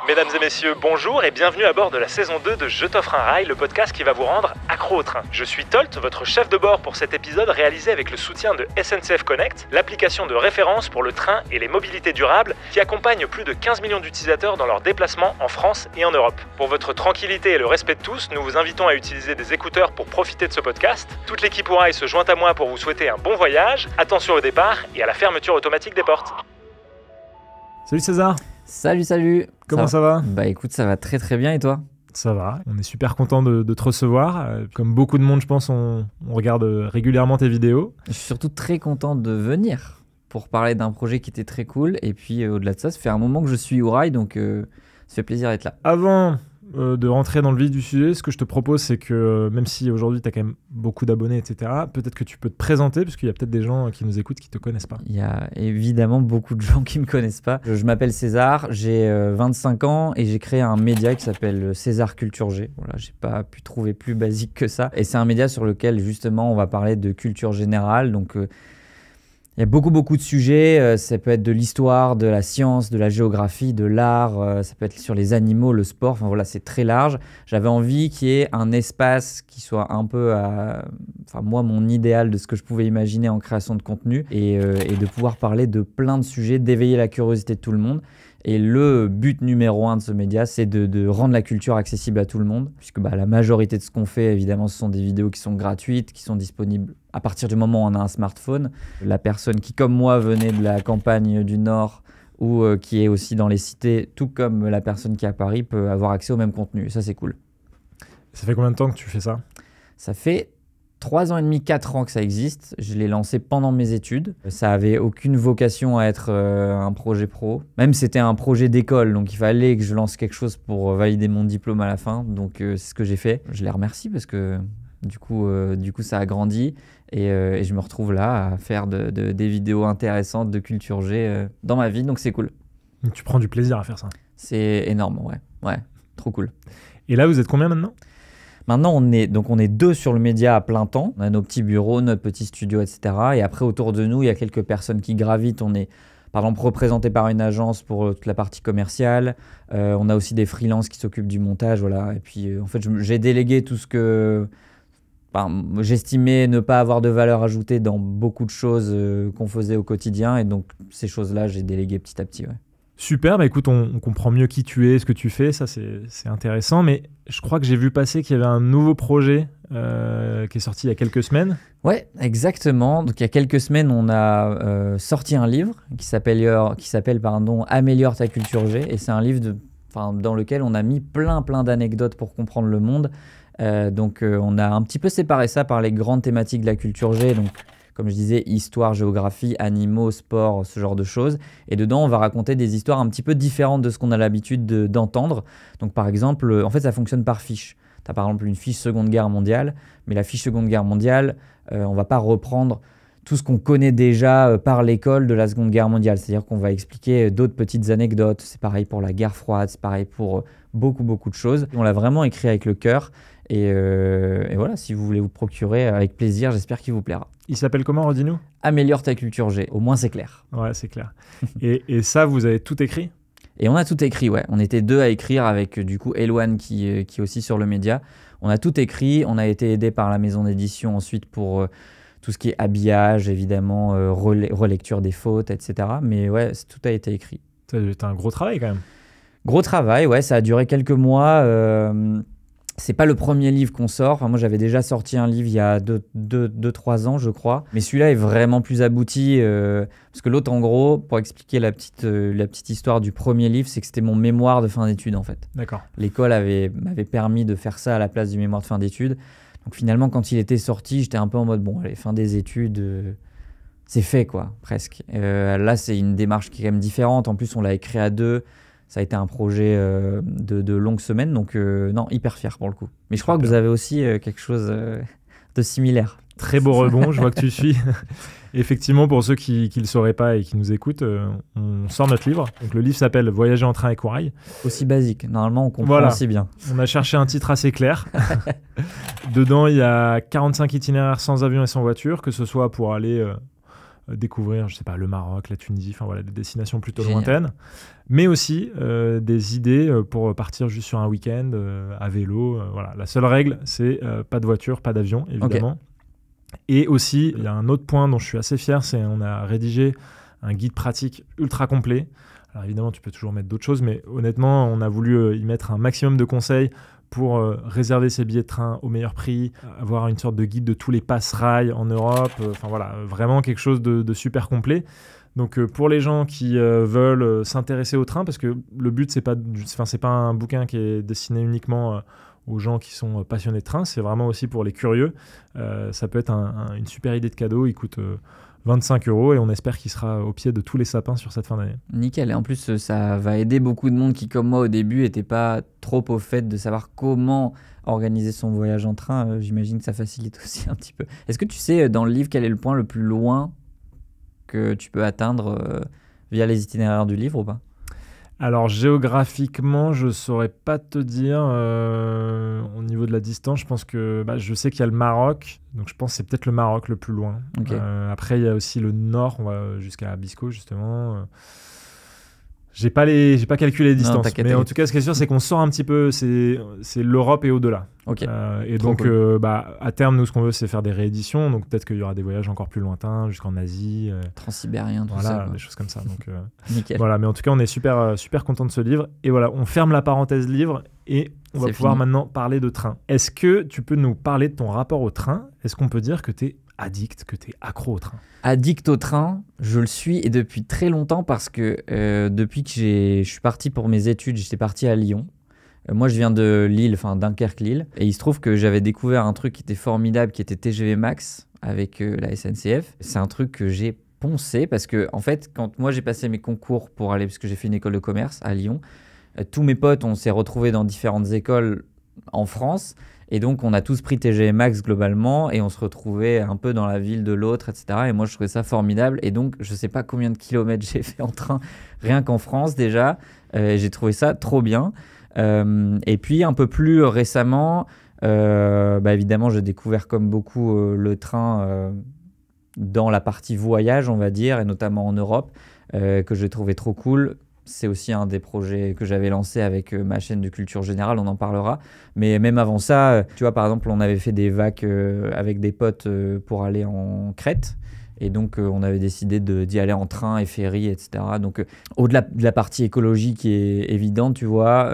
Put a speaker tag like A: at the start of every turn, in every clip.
A: Mesdames et messieurs, bonjour et bienvenue à bord de la saison 2 de Je t'offre un rail, le podcast qui va vous rendre accro au train. Je suis Tolt, votre chef de bord pour cet épisode réalisé avec le soutien de SNCF Connect, l'application de référence pour le train et les mobilités durables qui accompagne plus de 15 millions d'utilisateurs dans leurs déplacements en France et en Europe. Pour votre tranquillité et le respect de tous, nous vous invitons à utiliser des écouteurs pour profiter de ce podcast. Toute l'équipe au rail se joint à moi pour vous souhaiter un bon voyage, attention au départ et à la fermeture automatique des portes.
B: Salut César.
C: Salut.
B: Comment ça va ?
C: Bah écoute, ça va très très bien et toi ?
B: Ça va, on est super content de te recevoir. Comme beaucoup de monde, je pense, on regarde régulièrement tes vidéos.
C: Je suis surtout très content de venir pour parler d'un projet qui était très cool. Et puis au-delà de ça, ça fait un moment que je suis au rail, donc ça fait plaisir d'être là.
B: Avant de rentrer dans le vif du sujet, ce que je te propose, c'est que même si aujourd'hui tu as quand même beaucoup d'abonnés, etc., peut-être que tu peux te présenter, parce qu'il y a peut-être des gens qui nous écoutent qui ne te connaissent pas.
C: Il y a évidemment beaucoup de gens qui ne me connaissent pas. Je m'appelle César, j'ai 25 ans et j'ai créé un média qui s'appelle César Culture G. Voilà, j'ai pas pu trouver plus basique que ça. Et c'est un média sur lequel justement on va parler de culture générale. Donc il y a beaucoup de sujets, ça peut être de l'histoire, de la science, de la géographie, de l'art, ça peut être sur les animaux, le sport, enfin voilà, c'est très large. J'avais envie qu'il y ait un espace qui soit un peu moi, mon idéal de ce que je pouvais imaginer en création de contenu et de pouvoir parler de plein de sujets, d'éveiller la curiosité de tout le monde. Et le but numéro 1 de ce média, c'est de rendre la culture accessible à tout le monde, puisque la majorité de ce qu'on fait, évidemment, ce sont des vidéos qui sont gratuites, qui sont disponibles à partir du moment où on a un smartphone. La personne qui, comme moi, venait de la campagne du Nord ou qui est aussi dans les cités, tout comme la personne qui est à Paris, peut avoir accès au même contenu. Et ça, c'est cool.
B: Ça fait combien de temps que tu fais ça ?
C: Ça fait 3 ans et demi, 4 ans que ça existe. Je l'ai lancé pendant mes études. Ça avait aucune vocation à être un projet pro. Même c'était un projet d'école, donc il fallait que je lance quelque chose pour valider mon diplôme à la fin. Donc c'est ce que j'ai fait. Je les remercie parce que du coup ça a grandi et je me retrouve là à faire des vidéos intéressantes de Culture G dans ma vie. Donc c'est cool.
B: Donc, tu prends du plaisir à faire ça ?
C: C'est énorme, ouais. Trop cool.
B: Et là, vous êtes combien maintenant ?
C: Maintenant, on est 2 sur le média à plein temps. On a nos petits bureaux, notre petit studio, etc. Et après, autour de nous, il y a quelques personnes qui gravitent. On est, par exemple, représenté par une agence pour toute la partie commerciale. On a aussi des freelances qui s'occupent du montage. Voilà. Et puis, en fait, j'ai délégué tout ce que j'estimais ne pas avoir de valeur ajoutée dans beaucoup de choses qu'on faisait au quotidien. Et donc, ces choses-là, j'ai délégué petit à petit. Ouais.
B: Super, écoute, on comprend mieux qui tu es, ce que tu fais, ça c'est intéressant, mais je crois que j'ai vu passer qu'il y avait un nouveau projet qui est sorti il y a quelques semaines.
C: Ouais, exactement. Donc il y a quelques semaines, on a sorti un livre qui s'appelle Améliore ta culture G, et c'est un livre dans lequel on a mis plein d'anecdotes pour comprendre le monde. Donc on a un petit peu séparé ça par les grandes thématiques de la culture G, donc comme je disais, histoire, géographie, animaux, sport, ce genre de choses. Et dedans, on va raconter des histoires un petit peu différentes de ce qu'on a l'habitude d'entendre. Donc par exemple, en fait, ça fonctionne par fiche. Tu as par exemple une fiche Seconde Guerre mondiale, mais la fiche Seconde Guerre mondiale, on ne va pas reprendre tout ce qu'on connaît déjà par l'école de la Seconde Guerre mondiale. C'est-à-dire qu'on va expliquer d'autres petites anecdotes. C'est pareil pour la guerre froide, c'est pareil pour beaucoup de choses. On l'a vraiment écrit avec le cœur. Et voilà, si vous voulez vous procurer, avec plaisir, j'espère qu'il vous plaira.
B: Il s'appelle comment, redis-nous ?
C: Améliore ta culture G, au moins c'est clair.
B: Ouais, c'est clair. et ça, vous avez tout écrit ?
C: Et on a tout écrit, ouais. On était 2 à écrire avec du coup Eloane qui est aussi sur le média. On a tout écrit, on a été aidé par la maison d'édition ensuite pour tout ce qui est habillage, évidemment, relecture des fautes, etc. Mais ouais, tout a été écrit.
B: T'as un gros travail quand même.
C: Gros travail, ouais, ça a duré quelques mois. C'est pas le premier livre qu'on sort. Enfin, moi, j'avais déjà sorti un livre il y a 2-3 ans, je crois. Mais celui-là est vraiment plus abouti. Parce que l'autre, en gros, pour expliquer la petite histoire du premier livre, c'est que c'était mon mémoire de fin d'études, en fait.
B: D'accord.
C: L'école m'avait permis de faire ça à la place du mémoire de fin d'études. Donc finalement, quand il était sorti, j'étais un peu en mode, bon, allez, fin des études, c'est fait, quoi, presque. Là, c'est une démarche qui est quand même différente. En plus, on l'a écrit à 2. Ça a été un projet de longues semaines, donc non, hyper fier pour le coup. Mais je crois que vous avez aussi quelque chose de similaire.
B: Très beau rebond, je vois que tu suis. Effectivement, pour ceux qui ne le sauraient pas et qui nous écoutent, on sort notre livre. Donc, le livre s'appelle « Voyager en train avec Corail ».
C: Aussi basique, normalement on comprend aussi bien.
B: On a cherché un titre assez clair. Dedans, il y a 45 itinéraires sans avion et sans voiture, que ce soit pour aller découvrir, je sais pas, le Maroc, la Tunisie, enfin voilà, des destinations plutôt
C: Génial.
B: lointaines, mais aussi des idées pour partir juste sur un week-end à vélo. Voilà. La seule règle, c'est pas de voiture, pas d'avion, évidemment. Et aussi, il y a un autre point dont je suis assez fier, c'est on a rédigé un guide pratique ultra complet. Alors évidemment, tu peux toujours mettre d'autres choses, mais honnêtement, on a voulu y mettre un maximum de conseils pour réserver ses billets de train au meilleur prix, avoir une sorte de guide de tous les passe-rails en Europe. Enfin voilà, vraiment quelque chose de super complet. Donc pour les gens qui veulent s'intéresser au train, parce que le but, c'est pas un bouquin qui est destiné uniquement aux gens qui sont passionnés de train, c'est vraiment aussi pour les curieux. Ça peut être une super idée de cadeau. Il coûte 25 € et on espère qu'il sera au pied de tous les sapins sur cette fin d'année.
C: Nickel. Et en plus, ça va aider beaucoup de monde qui, comme moi au début, n'était pas trop au fait de savoir comment organiser son voyage en train. J'imagine que ça facilite aussi un petit peu. Est-ce que tu sais dans le livre quel est le point le plus loin que tu peux atteindre via les itinéraires du livre ou pas?
B: Alors géographiquement, je saurais pas te dire au niveau de la distance. Je pense que je sais qu'il y a le Maroc, donc je pense que c'est peut-être le Maroc le plus loin.
C: Ok.
B: Après, il y a aussi le nord, on va jusqu'à Abisko justement. J'ai pas calculé les distances,
C: t'inquiète,
B: mais en
C: t'inquiète.
B: tout cas, ce qui est sûr, c'est qu'on sort un petit peu. C'est l'Europe et au-delà.
C: Ok.
B: Et
C: Trop
B: donc,
C: cool.
B: à terme, nous, ce qu'on veut, c'est faire des rééditions. Donc, peut-être qu'il y aura des voyages encore plus lointains, jusqu'en Asie.
C: Transsibérien, tout
B: Voilà,
C: ça. Quoi.
B: des choses comme ça. Donc,
C: Nickel.
B: voilà, mais en tout cas, on est super, super content de ce livre. Et voilà, on ferme la parenthèse livre et on va
C: C'est
B: pouvoir
C: fini.
B: maintenant parler de train. Est-ce que tu peux nous parler de ton rapport au train? Est-ce qu'on peut dire que tu es addict, que tu es accro au train?
C: Addict au train, je le suis et depuis très longtemps parce que depuis que je suis parti pour mes études, j'étais parti à Lyon. Moi, je viens de Lille, enfin Dunkerque-Lille. Et il se trouve que j'avais découvert un truc qui était formidable, qui était TGV Max avec la SNCF. C'est un truc que j'ai poncé parce que, en fait, quand moi j'ai passé mes concours pour aller, parce que j'ai fait une école de commerce à Lyon, tous mes potes, on s'est retrouvés dans différentes écoles en France. Et donc, on a tous pris TGV Max globalement et on se retrouvait un peu dans la ville de l'autre, etc. Et moi, je trouvais ça formidable. Et donc, je ne sais pas combien de kilomètres j'ai fait en train, rien qu'en France déjà. J'ai trouvé ça trop bien. Et puis, un peu plus récemment, évidemment, j'ai découvert comme beaucoup le train dans la partie voyage, on va dire, et notamment en Europe, que j'ai trouvé trop cool. C'est aussi un des projets que j'avais lancé avec ma chaîne de culture générale, on en parlera. Mais même avant ça, tu vois, par exemple, on avait fait des vacs avec des potes pour aller en Crète. Et donc, on avait décidé d'y aller en train et ferry, etc. Donc, au-delà de la partie écologique qui est évidente, tu vois,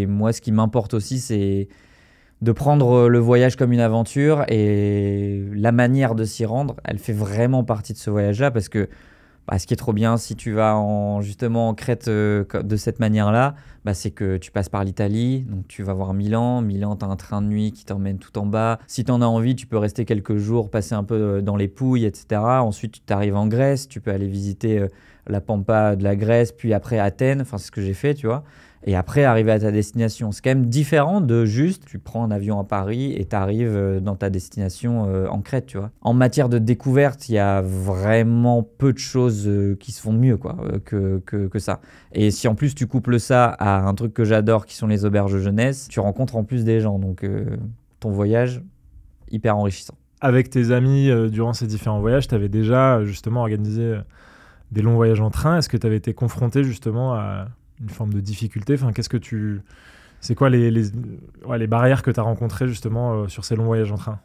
C: moi, ce qui m'importe aussi, c'est de prendre le voyage comme une aventure. Et la manière de s'y rendre, elle fait vraiment partie de ce voyage-là parce que ce qui est trop bien, si tu vas justement en Crète de cette manière-là, c'est que tu passes par l'Italie, donc tu vas voir Milan. Milan, tu as un train de nuit qui t'emmène tout en bas. Si tu en as envie, tu peux rester quelques jours, passer un peu dans les Pouilles, etc. Ensuite, tu arrives en Grèce, tu peux aller visiter la Pampa de la Grèce, puis après Athènes, enfin c'est ce que j'ai fait, tu vois. Et après, arriver à ta destination. C'est quand même différent de juste, tu prends un avion à Paris et tu arrives dans ta destination en Crète, tu vois. En matière de découverte, il y a vraiment peu de choses qui se font mieux quoi, que ça. Et si en plus tu couples ça à un truc que j'adore, qui sont les auberges de jeunesse, tu rencontres en plus des gens. Donc ton voyage, hyper enrichissant.
B: Avec tes amis, durant ces différents voyages, tu avais déjà justement organisé des longs voyages en train. Est-ce que tu avais été confronté justement à une forme de difficulté? Enfin, c'est quoi les barrières que tu as rencontrées justement sur ces longs voyages en train?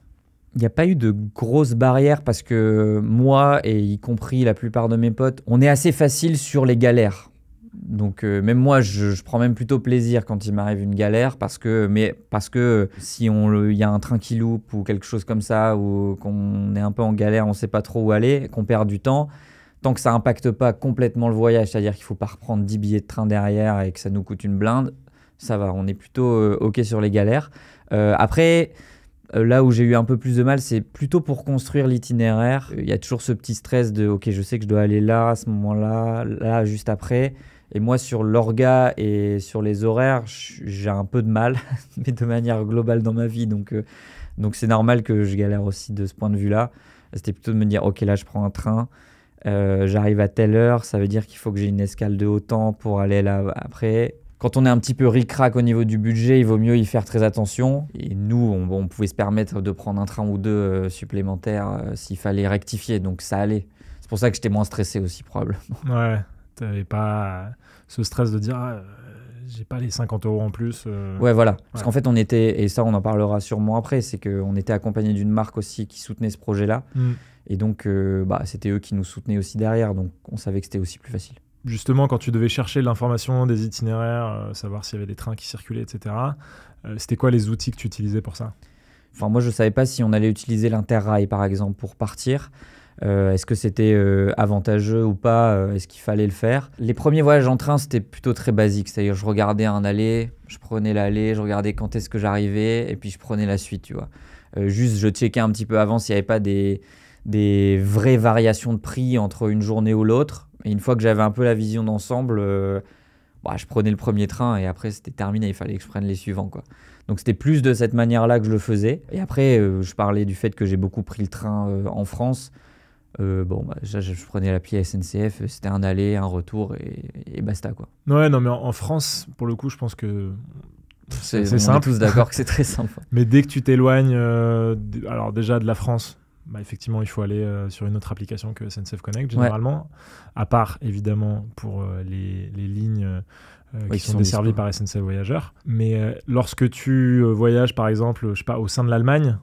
C: Il n'y a pas eu de grosses barrières parce que moi, et y compris la plupart de mes potes, on est assez facile sur les galères. Donc même moi, je prends même plutôt plaisir quand il m'arrive une galère parce que si il y a un train qui loupe ou quelque chose comme ça, ou qu'on est un peu en galère, on ne sait pas trop où aller, qu'on perd du temps, tant que ça n'impacte pas complètement le voyage, c'est-à-dire qu'il ne faut pas reprendre 10 billets de train derrière et que ça nous coûte une blinde, ça va, on est plutôt OK sur les galères. Après, là où j'ai eu un peu plus de mal, c'est plutôt pour construire l'itinéraire. Il y a toujours ce petit stress de « OK, je sais que je dois aller là, à ce moment-là, là, juste après ». Et moi, sur l'orga et sur les horaires, j'ai un peu de mal, mais de manière globale dans ma vie. Donc c'est normal que je galère aussi de ce point de vue-là. C'était plutôt de me dire « OK, là, je prends un train ». J'arrive à telle heure, ça veut dire qu'il faut que j'ai une escale de autant pour aller là après. Quand on est un petit peu ric-rac au niveau du budget, il vaut mieux y faire très attention. Et nous, on pouvait se permettre de prendre un train ou deux supplémentaires s'il fallait rectifier, donc ça allait. C'est pour ça que j'étais moins stressé aussi, probablement.
B: Ouais, t'avais pas ce stress de dire j'ai pas les 50 € en plus.
C: Ouais, voilà. Parce qu'en fait, on était, et ça, on en parlera sûrement après, c'est qu'on était accompagné d'une marque aussi qui soutenait ce projet-là. Et donc, c'était eux qui nous soutenaient aussi derrière. Donc, on savait que c'était aussi plus facile.
B: Justement, quand tu devais chercher l'information des itinéraires, savoir s'il y avait des trains qui circulaient, etc., c'était quoi les outils que tu utilisais pour ça ?
C: Enfin, moi, je savais pas si on allait utiliser l'Interrail, par exemple, pour partir. Est-ce que c'était avantageux ou pas? Est-ce qu'il fallait le faire? Les premiers voyages en train, c'était plutôt très basique. C'est-à-dire, je regardais un aller, je prenais l'aller, je regardais quand est-ce que j'arrivais, et puis je prenais la suite, tu vois. Juste, je checkais un petit peu avant s'il n'y avait pas des vraies variations de prix entre une journée ou l'autre. Et une fois que j'avais un peu la vision d'ensemble, je prenais le premier train et après, c'était terminé. Il fallait que je prenne les suivants, quoi. Donc, c'était plus de cette manière-là que je le faisais. Et après, je parlais du fait que j'ai beaucoup pris le train en France. Je prenais l'appli SNCF, c'était un aller, un retour et basta, quoi.
B: Ouais, non, mais en France, pour le coup, je pense que c'est simple.
C: On est tous d'accord que c'est très simple.
B: Mais dès que tu t'éloignes, alors déjà de la France, effectivement, il faut aller sur une autre application que SNCF Connect, généralement, à part, évidemment, pour les lignes qui sont desservies par SNCF Voyageurs. Mais lorsque tu voyages, par exemple, je sais pas, au sein de l'Allemagne,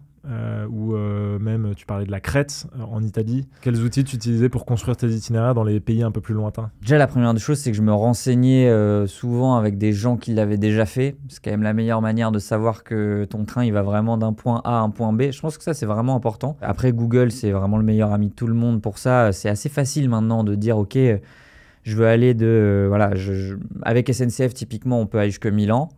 B: ou même tu parlais de la Crète en Italie, quels outils tu utilisais pour construire tes itinéraires dans les pays un peu plus lointains?
C: Déjà, la première chose, c'est que je me renseignais souvent avec des gens qui l'avaient déjà fait. C'est quand même la meilleure manière de savoir que ton train il va vraiment d'un point A à un point B. Je pense que ça, c'est vraiment important. Après, Google, c'est vraiment le meilleur ami de tout le monde pour ça. C'est assez facile maintenant de dire, ok, je veux aller de... avec SNCF, typiquement, on peut aller jusqu'à Milan.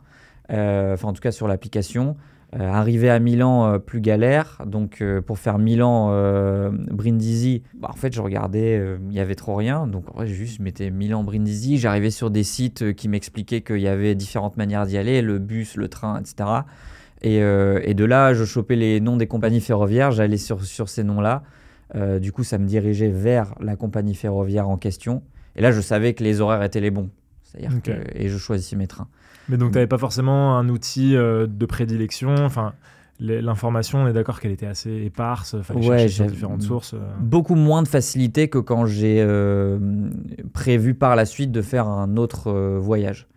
C: En tout cas, sur l'application. Arrivé à Milan, plus galère. Donc, pour faire Milan-Brindisi, en fait, je regardais, il n'y avait trop rien. Donc, en vrai, je mettais Milan-Brindisi. J'arrivais sur des sites qui m'expliquaient qu'il y avait différentes manières d'y aller, le bus, le train, etc. Et de là, je chopais les noms des compagnies ferroviaires. J'allais sur ces noms-là. Du coup, ça me dirigeait vers la compagnie ferroviaire en question. Et là, je savais que les horaires étaient les bons. C'est-à-dire et je choisissais mes trains.
B: Mais donc, tu n'avais pas forcément un outil de prédilection. Enfin, l'information, on est d'accord qu'elle était assez éparse. Il fallait chercher sur différentes sources.
C: Beaucoup moins de facilité que quand j'ai prévu par la suite de faire un autre voyage.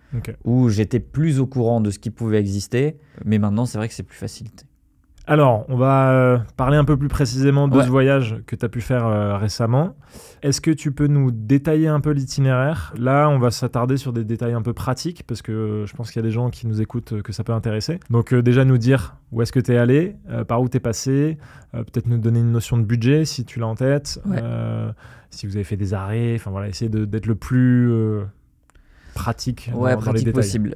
C: Où j'étais plus au courant de ce qui pouvait exister. Mais maintenant, c'est vrai que c'est plus facilité.
B: Alors, on va parler un peu plus précisément de ce voyage que tu as pu faire récemment. Est-ce que tu peux nous détailler un peu l'itinéraire? Là, on va s'attarder sur des détails un peu pratiques parce que je pense qu'il y a des gens qui nous écoutent que ça peut intéresser. Donc déjà nous dire où est-ce que tu es allé, par où tu es passé, peut-être nous donner une notion de budget si tu l'as en tête, si vous avez fait des arrêts, essayer d'être le plus... pratique dans les détails.
C: Possible.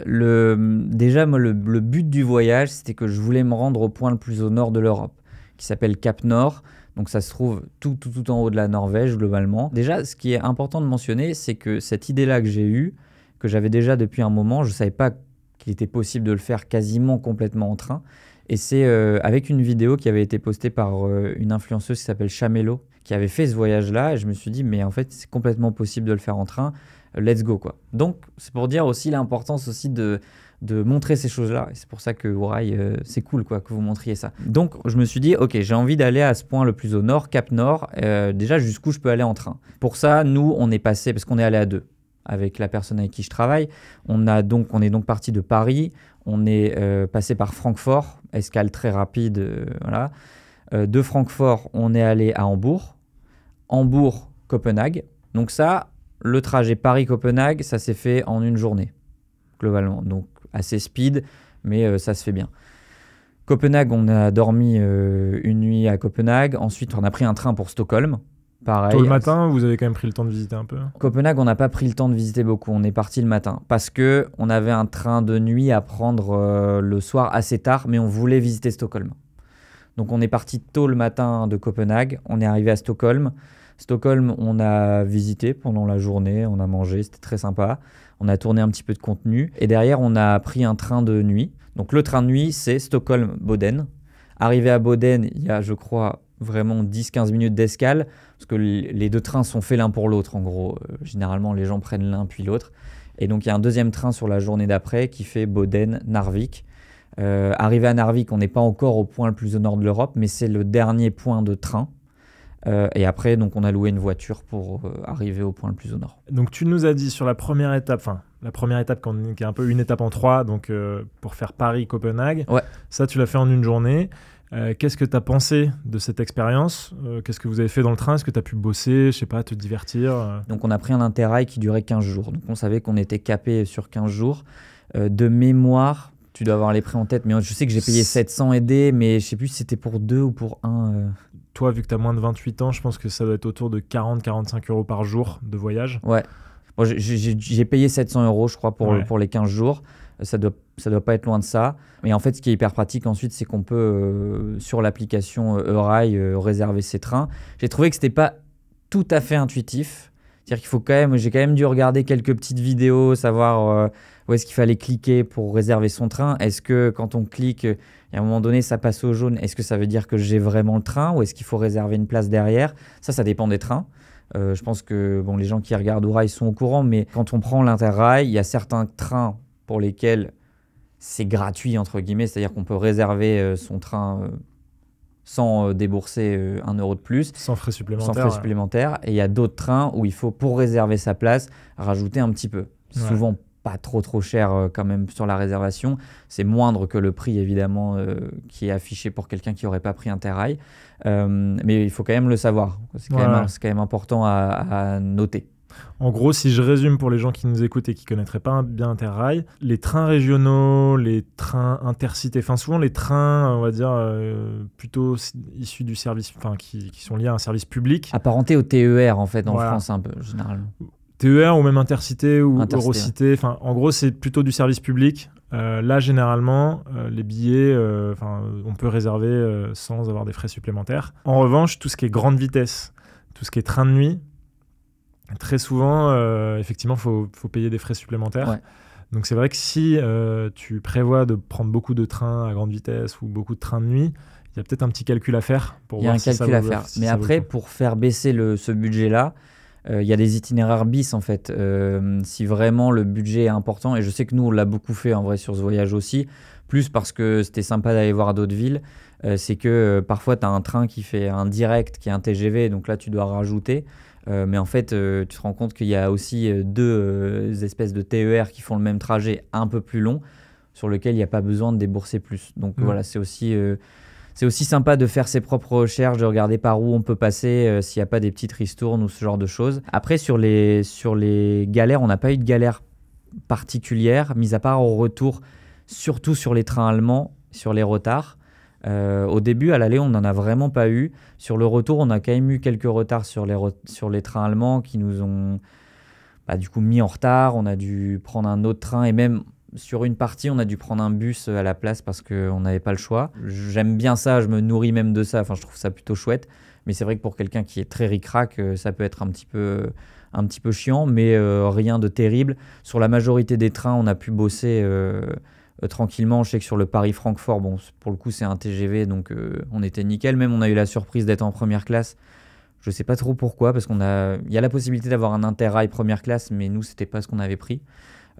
C: Déjà, moi, le but du voyage, c'était que je voulais me rendre au point le plus au nord de l'Europe, qui s'appelle Cap Nord. Donc, ça se trouve tout en haut de la Norvège, globalement. Déjà, ce qui est important de mentionner, c'est que cette idée-là que j'ai eue, que j'avais déjà depuis un moment, je ne savais pas qu'il était possible de le faire quasiment complètement en train. Et c'est avec une vidéo qui avait été postée par une influenceuse qui s'appelle Chamelo, qui avait fait ce voyage-là. Et je me suis dit, mais en fait, c'est complètement possible de le faire en train. Let's go, quoi. Donc, c'est pour dire aussi l'importance aussi de montrer ces choses-là. Et c'est pour ça que Worail, c'est cool, quoi, que vous montriez ça. Donc, je me suis dit, ok, j'ai envie d'aller à ce point le plus au nord, Cap Nord. Déjà, jusqu'où je peux aller en train. Pour ça, nous, on est passé, parce qu'on est allé à deux, avec la personne avec qui je travaille. On est donc parti de Paris. On est passé par Francfort, escale très rapide, voilà. De Francfort, on est allé à Hambourg. Hambourg, Copenhague. Donc ça... Le trajet Paris-Copenhague, ça s'est fait en une journée, globalement. Donc, assez speed, mais ça se fait bien. Copenhague, on a dormi une nuit à Copenhague. Ensuite, on a pris un train pour Stockholm. Pareil.
B: Tôt le matin, vous avez quand même pris le temps de visiter un peu?
C: Copenhague, on n'a pas pris le temps de visiter beaucoup. On est parti le matin parce qu'on avait un train de nuit à prendre le soir assez tard, mais on voulait visiter Stockholm. Donc, on est parti tôt le matin de Copenhague. On est arrivé à Stockholm. Stockholm, on a visité pendant la journée, on a mangé, c'était très sympa. On a tourné un petit peu de contenu. Et derrière, on a pris un train de nuit. Donc le train de nuit, c'est Stockholm-Boden. Arrivé à Boden, il y a, je crois, vraiment 10-15 minutes d'escale, parce que les deux trains sont faits l'un pour l'autre, en gros. Généralement, les gens prennent l'un puis l'autre. Et donc, il y a un deuxième train sur la journée d'après qui fait Boden-Narvik. Arrivé à Narvik, on n'est pas encore au point le plus au nord de l'Europe, mais c'est le dernier point de train. Et après, donc, on a loué une voiture pour arriver au point le plus au nord.
B: Donc tu nous as dit sur la première étape, qui est un peu une étape en 3, donc pour faire Paris-Copenhague,
C: Ouais.
B: Ça tu l'as fait en une journée. Qu'est-ce que tu as pensé de cette expérience? Qu'est-ce que vous avez fait dans le train? Est-ce que tu as pu bosser, je sais pas, te divertir?
C: Donc on a pris un interrail qui durait 15 jours. Donc on savait qu'on était capé sur 15 jours. De mémoire, tu dois avoir les prix en tête, mais je sais que j'ai payé 700 ED, mais je sais plus si c'était pour 2 ou pour 1.
B: Toi, vu que tu as moins de 28 ans, je pense que ça doit être autour de 40-45 euros par jour de voyage.
C: Ouais. Bon, j'ai payé 700 euros, je crois, pour les 15 jours. Ça doit pas être loin de ça. Mais en fait, ce qui est hyper pratique ensuite, c'est qu'on peut, sur l'application Eurail, réserver ses trains. J'ai trouvé que c'était pas tout à fait intuitif. C'est-à-dire j'ai quand même dû regarder quelques petites vidéos, savoir où est-ce qu'il fallait cliquer pour réserver son train. Est-ce que quand on clique, à un moment donné, ça passe au jaune, est-ce que ça veut dire que j'ai vraiment le train ou est-ce qu'il faut réserver une place derrière? Ça dépend des trains. Je pense que les gens qui regardent Eurail sont au courant, mais quand on prend l'Interrail, il y a certains trains pour lesquels c'est gratuit, entre guillemets, c'est-à-dire qu'on peut réserver son train sans débourser 1 euro de plus.
B: Sans frais supplémentaires.
C: Et il y a d'autres trains où il faut, pour réserver sa place, rajouter un petit peu. Souvent pas trop cher quand même sur la réservation. C'est moindre que le prix, évidemment, qui est affiché pour quelqu'un qui n'aurait pas pris Interrail. Mais il faut quand même le savoir. C'est quand même important à noter.
B: En gros, si je résume pour les gens qui nous écoutent et qui ne connaîtraient pas bien Interrail, les trains régionaux, les trains intercités, souvent les trains, on va dire, plutôt issus du service, qui sont liés à un service public.
C: Apparentés au TER, en fait, en France, un peu, généralement.
B: TER ou même intercité ou Eurocité, en gros, c'est plutôt du service public. Là, généralement, les billets, on peut réserver sans avoir des frais supplémentaires. En revanche, tout ce qui est grande vitesse, tout ce qui est train de nuit, très souvent, effectivement, faut payer des frais supplémentaires.
C: Ouais.
B: Donc c'est vrai que si tu prévois de prendre beaucoup de trains à grande vitesse ou beaucoup de trains de nuit, il y a peut-être un petit calcul à faire pour voir si ça vaut le coup. Il y a un calcul à faire.
C: Mais après, pour faire baisser ce budget-là, il y a des itinéraires bis en fait. Si vraiment le budget est important, et je sais que nous on l'a beaucoup fait en vrai sur ce voyage aussi, plus parce que c'était sympa d'aller voir d'autres villes, c'est que parfois tu as un train qui fait un direct qui est un TGV, donc là tu dois rajouter. Mais en fait, tu te rends compte qu'il y a aussi deux espèces de TER qui font le même trajet un peu plus long, sur lequel il n'y a pas besoin de débourser plus. Donc voilà, c'est aussi sympa de faire ses propres recherches, de regarder par où on peut passer, s'il n'y a pas des petites ristournes ou ce genre de choses. Après, sur les galères, on n'a pas eu de galère particulière, mis à part au retour, surtout sur les trains allemands, sur les retards. Au début, à l'aller, on n'en a vraiment pas eu. Sur le retour, on a quand même eu quelques retards sur les trains allemands qui nous ont du coup mis en retard. On a dû prendre un autre train et même sur une partie, on a dû prendre un bus à la place parce qu'on n'avait pas le choix. J'aime bien ça, je me nourris même de ça. Enfin, je trouve ça plutôt chouette. Mais c'est vrai que pour quelqu'un qui est très ric-rac, ça peut être un petit peu chiant, mais rien de terrible. Sur la majorité des trains, on a pu bosser tranquillement. Je sais que sur le Paris-Francfort, pour le coup, c'est un TGV, donc on était nickel. Même, on a eu la surprise d'être en première classe. Je ne sais pas trop pourquoi, parce qu'il y a la possibilité d'avoir un Interrail première classe, mais nous, ce n'était pas ce qu'on avait pris.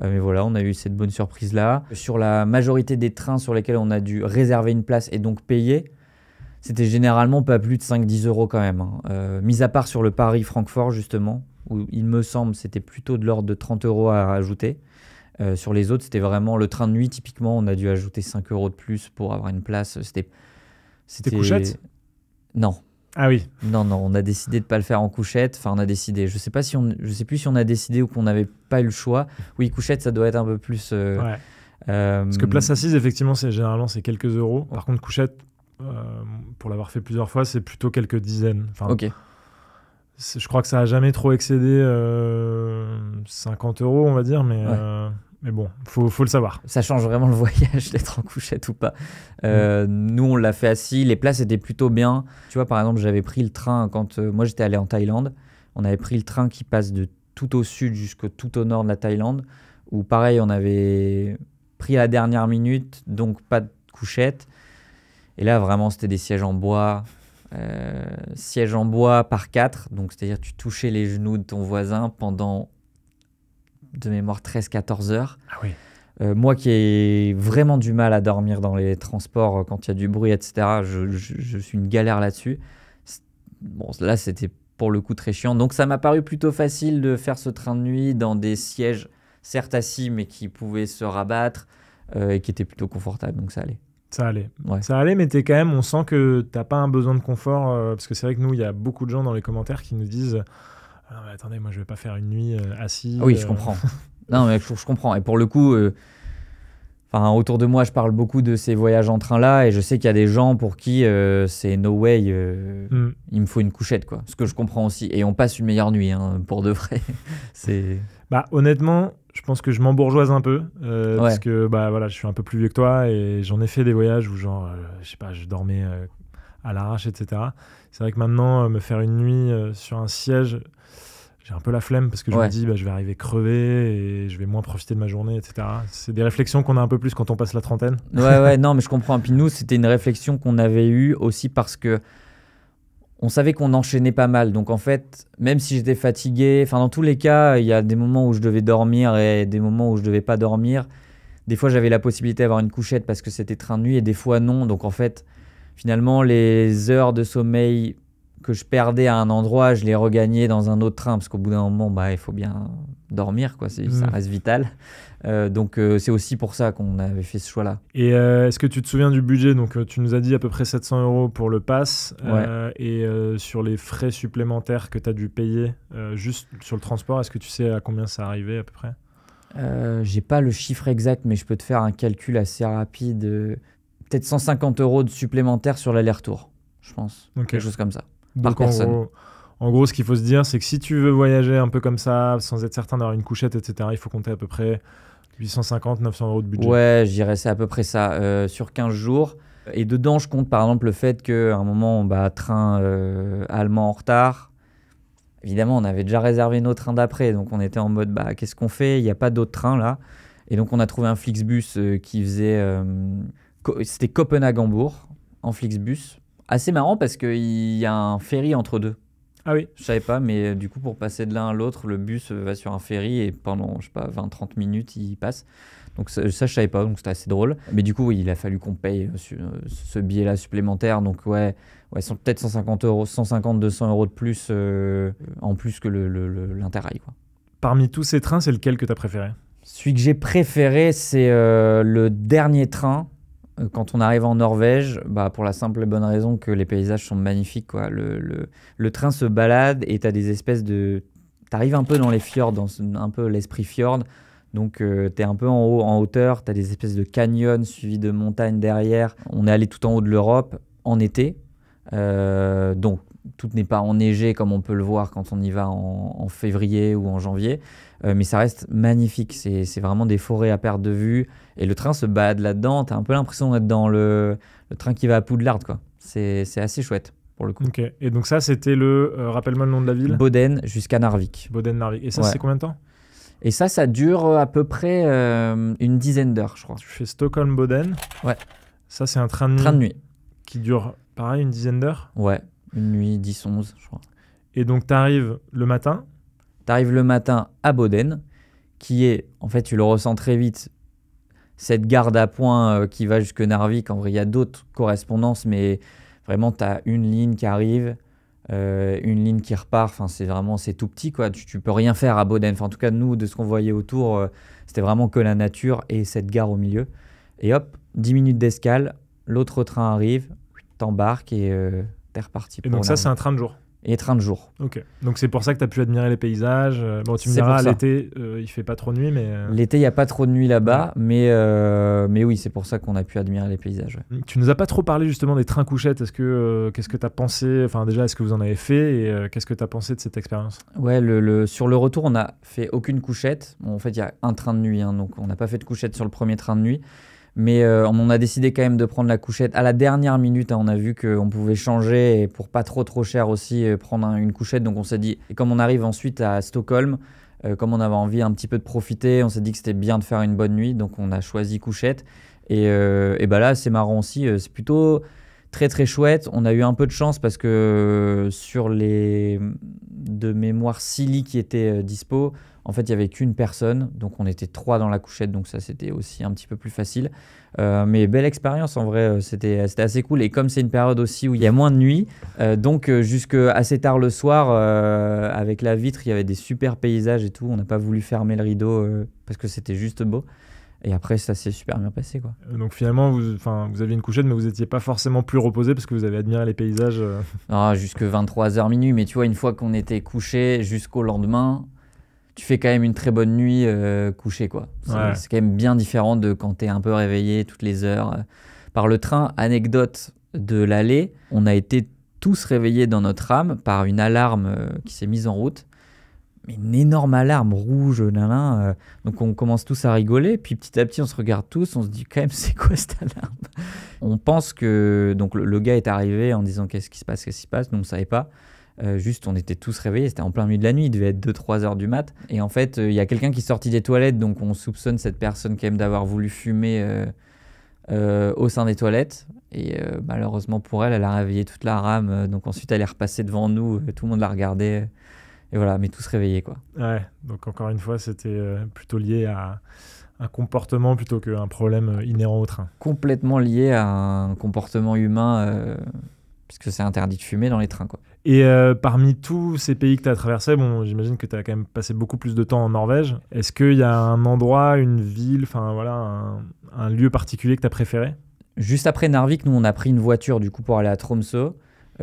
C: Mais voilà, on a eu cette bonne surprise-là. Sur la majorité des trains sur lesquels on a dû réserver une place et donc payer, c'était généralement pas plus de 5-10 euros quand même. Mis à part sur le Paris-Francfort, justement, où il me semble c'était plutôt de l'ordre de 30 euros à rajouter. Sur les autres, c'était vraiment le train de nuit, typiquement, on a dû ajouter 5 euros de plus pour avoir une place.
B: C'était couchette ?
C: Non.
B: Ah oui.
C: Non, on a décidé de ne pas le faire en couchette. Enfin, on a décidé. Je sais plus si on a décidé ou qu'on n'avait pas eu le choix. Oui, couchette, ça doit être un peu plus...
B: Ouais. Parce que place assise, effectivement, généralement, c'est quelques euros. Ouais. Par contre, couchette, pour l'avoir fait plusieurs fois, c'est plutôt quelques dizaines.
C: Ok.
B: Je crois que ça n'a jamais trop excédé 50 euros, on va dire, mais bon, faut le savoir.
C: Ça change vraiment le voyage d'être en couchette ou pas. Nous, on l'a fait assis. Les places étaient plutôt bien. Tu vois, par exemple, j'avais pris le train quand moi, j'étais allé en Thaïlande. On avait pris le train qui passe de tout au sud jusqu'au tout au nord de la Thaïlande, où pareil, on avait pris à la dernière minute, donc pas de couchette. Et là, vraiment, c'était des sièges en bois. Siège en bois par 4, donc c'est-à-dire tu touchais les genoux de ton voisin pendant de mémoire 13-14 heures.
B: Ah oui.
C: Moi qui ai vraiment du mal à dormir dans les transports quand il y a du bruit, etc., je suis une galère là-dessus. bon, là, c'était pour le coup très chiant. Donc, ça m'a paru plutôt facile de faire ce train de nuit dans des sièges, certes assis, mais qui pouvaient se rabattre et qui étaient plutôt confortables. Donc, ça allait.
B: Ça allait.
C: Ouais.
B: Ça allait, mais on sent que t'as pas un besoin de confort, parce que c'est vrai que nous, il y a beaucoup de gens dans les commentaires qui nous disent ah, mais attendez, moi je vais pas faire une nuit assis.
C: Oui, je comprends. Non, mais je comprends. Et pour le coup, autour de moi, je parle beaucoup de ces voyages en train-là, et je sais qu'il y a des gens pour qui c'est no way, il me faut une couchette, quoi. Ce que je comprends aussi. Et on passe une meilleure nuit, hein, pour de vrai.
B: Honnêtement, je pense que je m'embourgeoise un peu, parce que voilà, je suis un peu plus vieux que toi, et j'en ai fait des voyages où genre, je sais pas, je dormais à l'arrache, etc. C'est vrai que maintenant, me faire une nuit sur un siège, j'ai un peu la flemme, parce que je me dis, je vais arriver crevé et je vais moins profiter de ma journée, etc. C'est des réflexions qu'on a un peu plus quand on passe la trentaine.
C: Ouais, non, mais je comprends. Puis nous, c'était une réflexion qu'on avait eue aussi parce que on savait qu'on enchaînait pas mal. Donc en fait, même si j'étais fatigué, dans tous les cas, il y a des moments où je devais dormir et des moments où je devais pas dormir. Des fois, j'avais la possibilité d'avoir une couchette parce que c'était train de nuit, et des fois non. Donc en fait, finalement, les heures de sommeil que je perdais à un endroit, je les regagnais dans un autre train, parce qu'au bout d'un moment, il faut bien dormir, quoi. Ça reste vital. Donc c'est aussi pour ça qu'on avait fait ce choix-là.
B: Et est-ce que tu te souviens du budget? Donc tu nous as dit à peu près 700 € pour le pass, et sur les frais supplémentaires que tu as dû payer juste sur le transport, est-ce que tu sais à combien ça arrivait à peu près?
C: J'ai pas le chiffre exact, mais je peux te faire un calcul assez rapide. Peut-être 150 € de supplémentaires sur l'aller-retour, je pense. Okay. Quelque chose comme ça.
B: Donc
C: par personne.
B: En gros, ce qu'il faut se dire, c'est que si tu veux voyager un peu comme ça, sans être certain d'avoir une couchette, etc., il faut compter à peu près 850, 900 € de budget.
C: Ouais, je dirais c'est à peu près ça, sur 15 jours. Et dedans, je compte par exemple le fait qu'à un moment, train allemand en retard. Évidemment, on avait déjà réservé nos trains d'après, donc on était en mode, qu'est-ce qu'on fait? Il n'y a pas d'autres trains là. Et donc, on a trouvé un Flixbus qui faisait... c'était Copenhague-Hambourg, en Flixbus. Assez marrant parce qu'il y a un ferry entre deux.
B: Ah oui.
C: Je savais pas, mais du coup, pour passer de l'un à l'autre, le bus va sur un ferry et pendant, 20-30 minutes, il passe. Donc ça, je savais pas, donc c'était assez drôle. Mais du coup, il a fallu qu'on paye ce billet-là supplémentaire. Donc peut-être 150 €, 150, 200 € de plus, en plus que l'Interrail, quoi.
B: Parmi tous ces trains, c'est lequel que tu as préféré?
C: Celui que j'ai préféré, c'est le dernier train. Quand on arrive en Norvège, pour la simple et bonne raison que les paysages sont magnifiques, quoi. Le train se balade et tu as des espèces de... Tu arrives un peu dans les fjords, dans un peu l'esprit fjord. Donc tu es un peu en hauteur, tu as des espèces de canyons suivis de montagnes derrière. On est allé tout en haut de l'Europe en été. Donc tout n'est pas enneigé comme on peut le voir quand on y va en février ou en janvier. Mais ça reste magnifique, c'est vraiment des forêts à perte de vue, et le train se balade là-dedans, t'as un peu l'impression d'être dans le train qui va à Poudlard, quoi. C'est assez chouette pour le coup.
B: Ok, et donc ça c'était rappelle-moi le nom de la ville?
C: Boden jusqu'à Narvik.
B: Boden-Narvik, et ça c'est combien de temps?
C: Et ça dure à peu près une dizaine d'heures, je crois.
B: Tu fais Stockholm-Boden?
C: Ouais.
B: Ça c'est un train de nuit qui dure pareil une dizaine d'heures?
C: Ouais, une nuit 10-11 je crois.
B: Et donc t'arrives le matin?
C: T'arrives le matin à Boden, qui est, en fait, tu le ressens très vite, cette gare d'appoint qui va jusque Narvik. En vrai, il y a d'autres correspondances, mais vraiment, tu as une ligne qui arrive, une ligne qui repart. Enfin, c'est tout petit, quoi. Tu peux rien faire à Boden. Enfin, en tout cas, nous, de ce qu'on voyait autour, c'était vraiment que la nature et cette gare au milieu. Et hop, 10 minutes d'escale, l'autre train arrive, t'embarques et t'es reparti.
B: Et donc ça, c'est un train de jour?
C: Et train de jour.
B: Ok. Donc c'est pour ça que tu as pu admirer les paysages. Bon, tu me diras, l'été, il fait pas trop de nuit, mais...
C: L'été, il n'y a pas trop de nuit là-bas, mais oui, c'est pour ça qu'on a pu admirer les paysages. Ouais.
B: Tu nous as pas trop parlé justement des trains couchettes. Qu'est-ce que tu as pensé? Enfin, déjà, est-ce que vous en avez fait, et qu'est-ce que tu as pensé de cette expérience?
C: Ouais, sur le retour, on n'a fait aucune couchette. Bon, en fait, il y a un train de nuit, hein, donc on n'a pas fait de couchette sur le premier train de nuit. Mais on a décidé quand même de prendre la couchette à la dernière minute. Hein, on a vu qu'on pouvait changer, et pour pas trop cher aussi, prendre une couchette. Donc on s'est dit, et comme on arrive ensuite à Stockholm, comme on avait envie un petit peu de profiter, on s'est dit que c'était bien de faire une bonne nuit. Donc on a choisi couchette. Et là, c'est marrant aussi. C'est plutôt très très chouette. On a eu un peu de chance parce que sur les de mémoire 6 lits qui étaient dispo, En fait, il n'y avait qu'une personne, donc on était 3 dans la couchette, donc ça c'était aussi un petit peu plus facile. Mais belle expérience en vrai, c'était assez cool. Et comme c'est une période aussi où il y a moins de nuit, donc jusque assez tard le soir, avec la vitre, il y avait des super paysages et tout. On n'a pas voulu fermer le rideau parce que c'était juste beau. Et après, ça s'est super bien passé, quoi.
B: Donc finalement, vous aviez une couchette, mais vous n'étiez pas forcément plus reposé parce que vous avez admiré les paysages.
C: Non, jusque 23h minuit, mais tu vois, une fois qu'on était couché jusqu'au lendemain, tu fais quand même une très bonne nuit couché, quoi. C'est quand même bien différent de quand tu es un peu réveillé toutes les heures par le train. Anecdote de l'aller, on a été tous réveillés dans notre âme par une alarme qui s'est mise en route. Mais une énorme alarme rouge, donc on commence tous à rigoler, puis petit à petit on se regarde tous, on se dit quand même c'est quoi cette alarme? On pense que donc le gars est arrivé en disant qu'est-ce qui se passe, nous on ne savait pas, juste on était tous réveillés, c'était en plein milieu de la nuit, il devait être 2-3 heures du mat, et en fait il y a quelqu'un qui est sorti des toilettes, donc on soupçonne cette personne quand même d'avoir voulu fumer au sein des toilettes, et malheureusement pour elle, elle a réveillé toute la rame, donc ensuite elle est repassée devant nous, tout le monde l'a regardée. Et voilà, mais tous réveillés, quoi.
B: Ouais, donc encore une fois, c'était plutôt lié à un comportement plutôt qu'un problème inhérent au train.
C: Complètement lié à un comportement humain, puisque c'est interdit de fumer dans les trains, quoi.
B: Et parmi tous ces pays que tu as traversés, bon, j'imagine que tu as quand même passé beaucoup plus de temps en Norvège. Est-ce qu'il y a un endroit, une ville, un lieu particulier que tu as préféré?
C: Juste après Narvik, nous, on a pris une voiture du coup pour aller à Tromsø,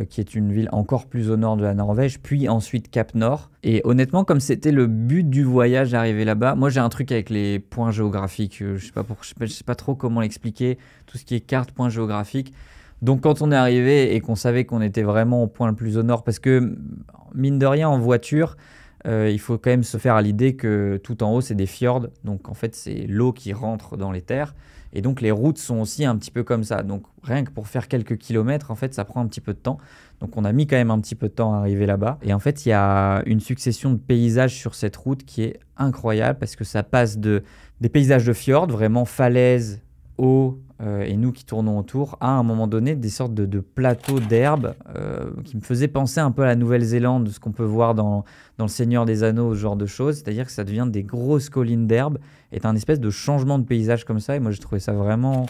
C: qui est une ville encore plus au nord de la Norvège, puis ensuite Cap Nord. Et honnêtement, comme c'était le but du voyage d'arriver là-bas, moi j'ai un truc avec les points géographiques, je sais pas trop comment l'expliquer, tout ce qui est carte, points géographiques. Donc quand on est arrivé et qu'on savait qu'on était vraiment au point le plus au nord, parce que mine de rien en voiture, il faut quand même se faire à l'idée que tout en haut c'est des fjords, donc en fait c'est l'eau qui rentre dans les terres. Et donc les routes sont aussi un petit peu comme ça. Donc rien que pour faire quelques kilomètres, en fait, ça prend un petit peu de temps. Donc on a mis quand même un petit peu de temps à arriver là-bas. Et en fait, il y a une succession de paysages sur cette route qui est incroyable parce que ça passe des paysages de fjord, vraiment falaises, eau, et nous qui tournons autour, à un moment donné, des sortes de plateaux d'herbe qui me faisaient penser un peu à la Nouvelle-Zélande, de ce qu'on peut voir dans Le Seigneur des Anneaux, ce genre de choses. C'est-à-dire que ça devient des grosses collines d'herbe et un espèce de changement de paysage comme ça. Et moi, j'ai trouvé ça vraiment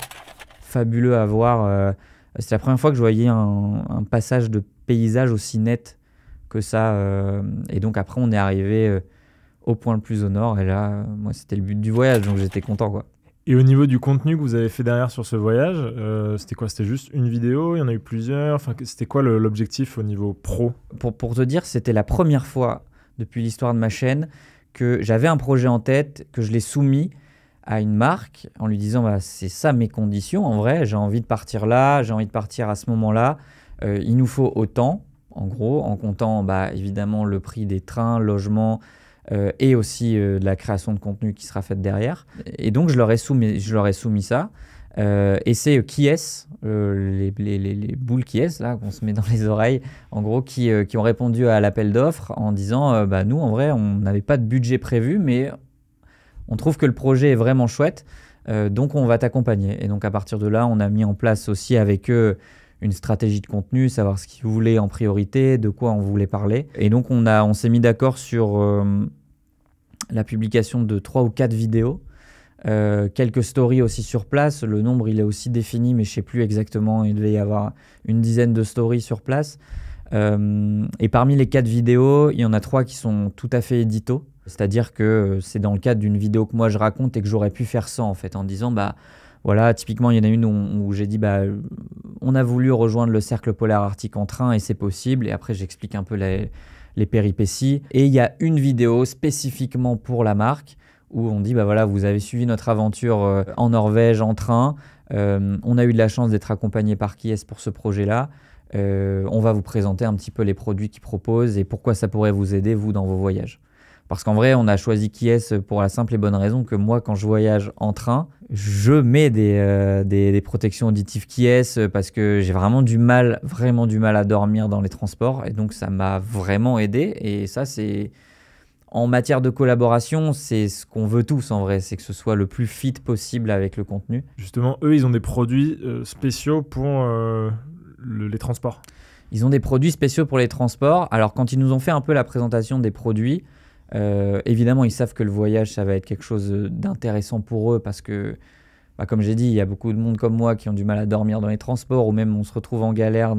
C: fabuleux à voir. C'est la première fois que je voyais un passage de paysage aussi net que ça. Et donc après, on est arrivé au point le plus au nord. Et là, moi, c'était le but du voyage, donc j'étais content, quoi.
B: Et au niveau du contenu que vous avez fait derrière sur ce voyage, c'était quoi? C'était juste une vidéo? Il y en a eu plusieurs? Enfin, c'était quoi l'objectif au niveau pro?
C: Pour te dire, c'était la première fois depuis l'histoire de ma chaîne que j'avais un projet en tête, que je l'ai soumis à une marque en lui disant bah, c'est ça mes conditions, en vrai, j'ai envie de partir là, j'ai envie de partir à ce moment-là, il nous faut autant, en gros, en comptant bah, évidemment le prix des trains, logements, et aussi de la création de contenu qui sera faite derrière. Et donc, je leur ai soumis ça. Et c'est Kies, les boules Kies, là, qu'on se met dans les oreilles, en gros, qui ont répondu à l'appel d'offres en disant bah, nous, en vrai, on n'avait pas de budget prévu, mais on trouve que le projet est vraiment chouette, donc on va t'accompagner. Et donc, à partir de là, on a mis en place aussi avec eux une stratégie de contenu, savoir ce qu'ils voulaient en priorité, de quoi on voulait parler. Et donc, on s'est mis d'accord sur la publication de 3 ou 4 vidéos, quelques stories aussi sur place. Le nombre, il est aussi défini, mais je ne sais plus exactement. Il devait y avoir une dizaine de stories sur place. Et parmi les 4 vidéos, il y en a 3 qui sont tout à fait édito. C'est-à-dire que c'est dans le cadre d'une vidéo que moi je raconte et que j'aurais pu faire ça, en fait, en disant... bah voilà, typiquement, il y en a une où j'ai dit bah, on a voulu rejoindre le cercle polaire arctique en train et c'est possible. Et après, j'explique un peu les péripéties. Et il y a une vidéo spécifiquement pour la marque où on dit bah, voilà, vous avez suivi notre aventure en Norvège en train. On a eu de la chance d'être accompagné par Kies pour ce projet-là. On va vous présenter un petit peu les produits qu'ils proposent et pourquoi ça pourrait vous aider, vous, dans vos voyages. Parce qu'en vrai, on a choisi Kies pour la simple et bonne raison que moi, quand je voyage en train, je mets des protections auditives Kies parce que j'ai vraiment du mal à dormir dans les transports. Et donc, ça m'a vraiment aidé. Et ça, c'est... En matière de collaboration, c'est ce qu'on veut tous en vrai, c'est que ce soit le plus fit possible avec le contenu.
B: Justement, eux, ils ont des produits spéciaux pour les transports.
C: Ils ont des produits spéciaux pour les transports. Alors, quand ils nous ont fait un peu la présentation des produits... Évidemment, ils savent que le voyage, ça va être quelque chose d'intéressant pour eux parce que, comme j'ai dit, il y a beaucoup de monde comme moi qui ont du mal à dormir dans les transports ou même on se retrouve en galère.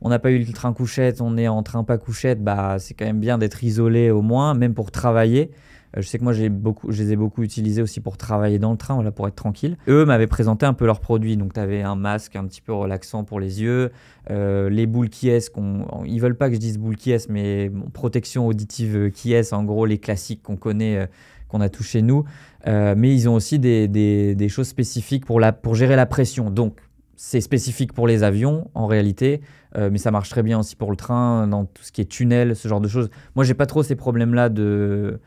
C: On n'a pas eu le train couchette, on est en train pas couchette, c'est quand même bien d'être isolé au moins, même pour travailler. Je sais que moi, je les ai beaucoup utilisés aussi pour travailler dans le train, voilà, pour être tranquille. Eux m'avaient présenté un peu leurs produits. Donc, tu avais un masque un petit peu relaxant pour les yeux, les boules Kies, ils veulent pas que je dise boules Kies, mais protection auditive Kies, en gros, les classiques qu'on connaît, qu'on a tous chez nous. Mais ils ont aussi des choses spécifiques pour gérer la pression. Donc, c'est spécifique pour les avions, en réalité, mais ça marche très bien aussi pour le train, dans tout ce qui est tunnel, ce genre de choses. Moi, j'ai pas trop ces problèmes-là de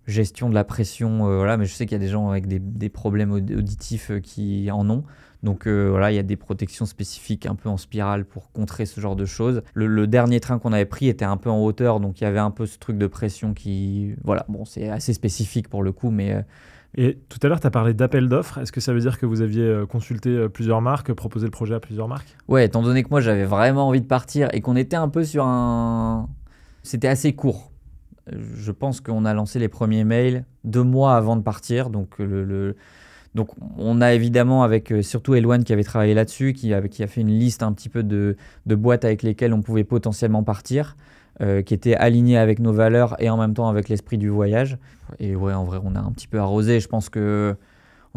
C: gestion de la pression, voilà, mais je sais qu'il y a des gens avec des problèmes auditifs qui en ont. Donc voilà, il y a des protections spécifiques un peu en spirale pour contrer ce genre de choses. Le dernier train qu'on avait pris était un peu en hauteur, donc il y avait un peu ce truc de pression qui... Voilà, bon, c'est assez spécifique pour le coup, mais...
B: Et tout à l'heure, tu as parlé d'appel d'offres. Est-ce que ça veut dire que vous aviez consulté plusieurs marques, proposé le projet à plusieurs marques?
C: Ouais, étant donné que moi, j'avais vraiment envie de partir et qu'on était un peu sur un... C'était assez court. Je pense qu'on a lancé les premiers mails 2 mois avant de partir. Donc, donc on a évidemment, avec surtout Eloane qui avait travaillé là-dessus, qui a fait une liste un petit peu de boîtes avec lesquelles on pouvait potentiellement partir, qui étaient alignées avec nos valeurs et en même temps avec l'esprit du voyage. Et ouais, en vrai, on a un petit peu arrosé. Je pense qu'on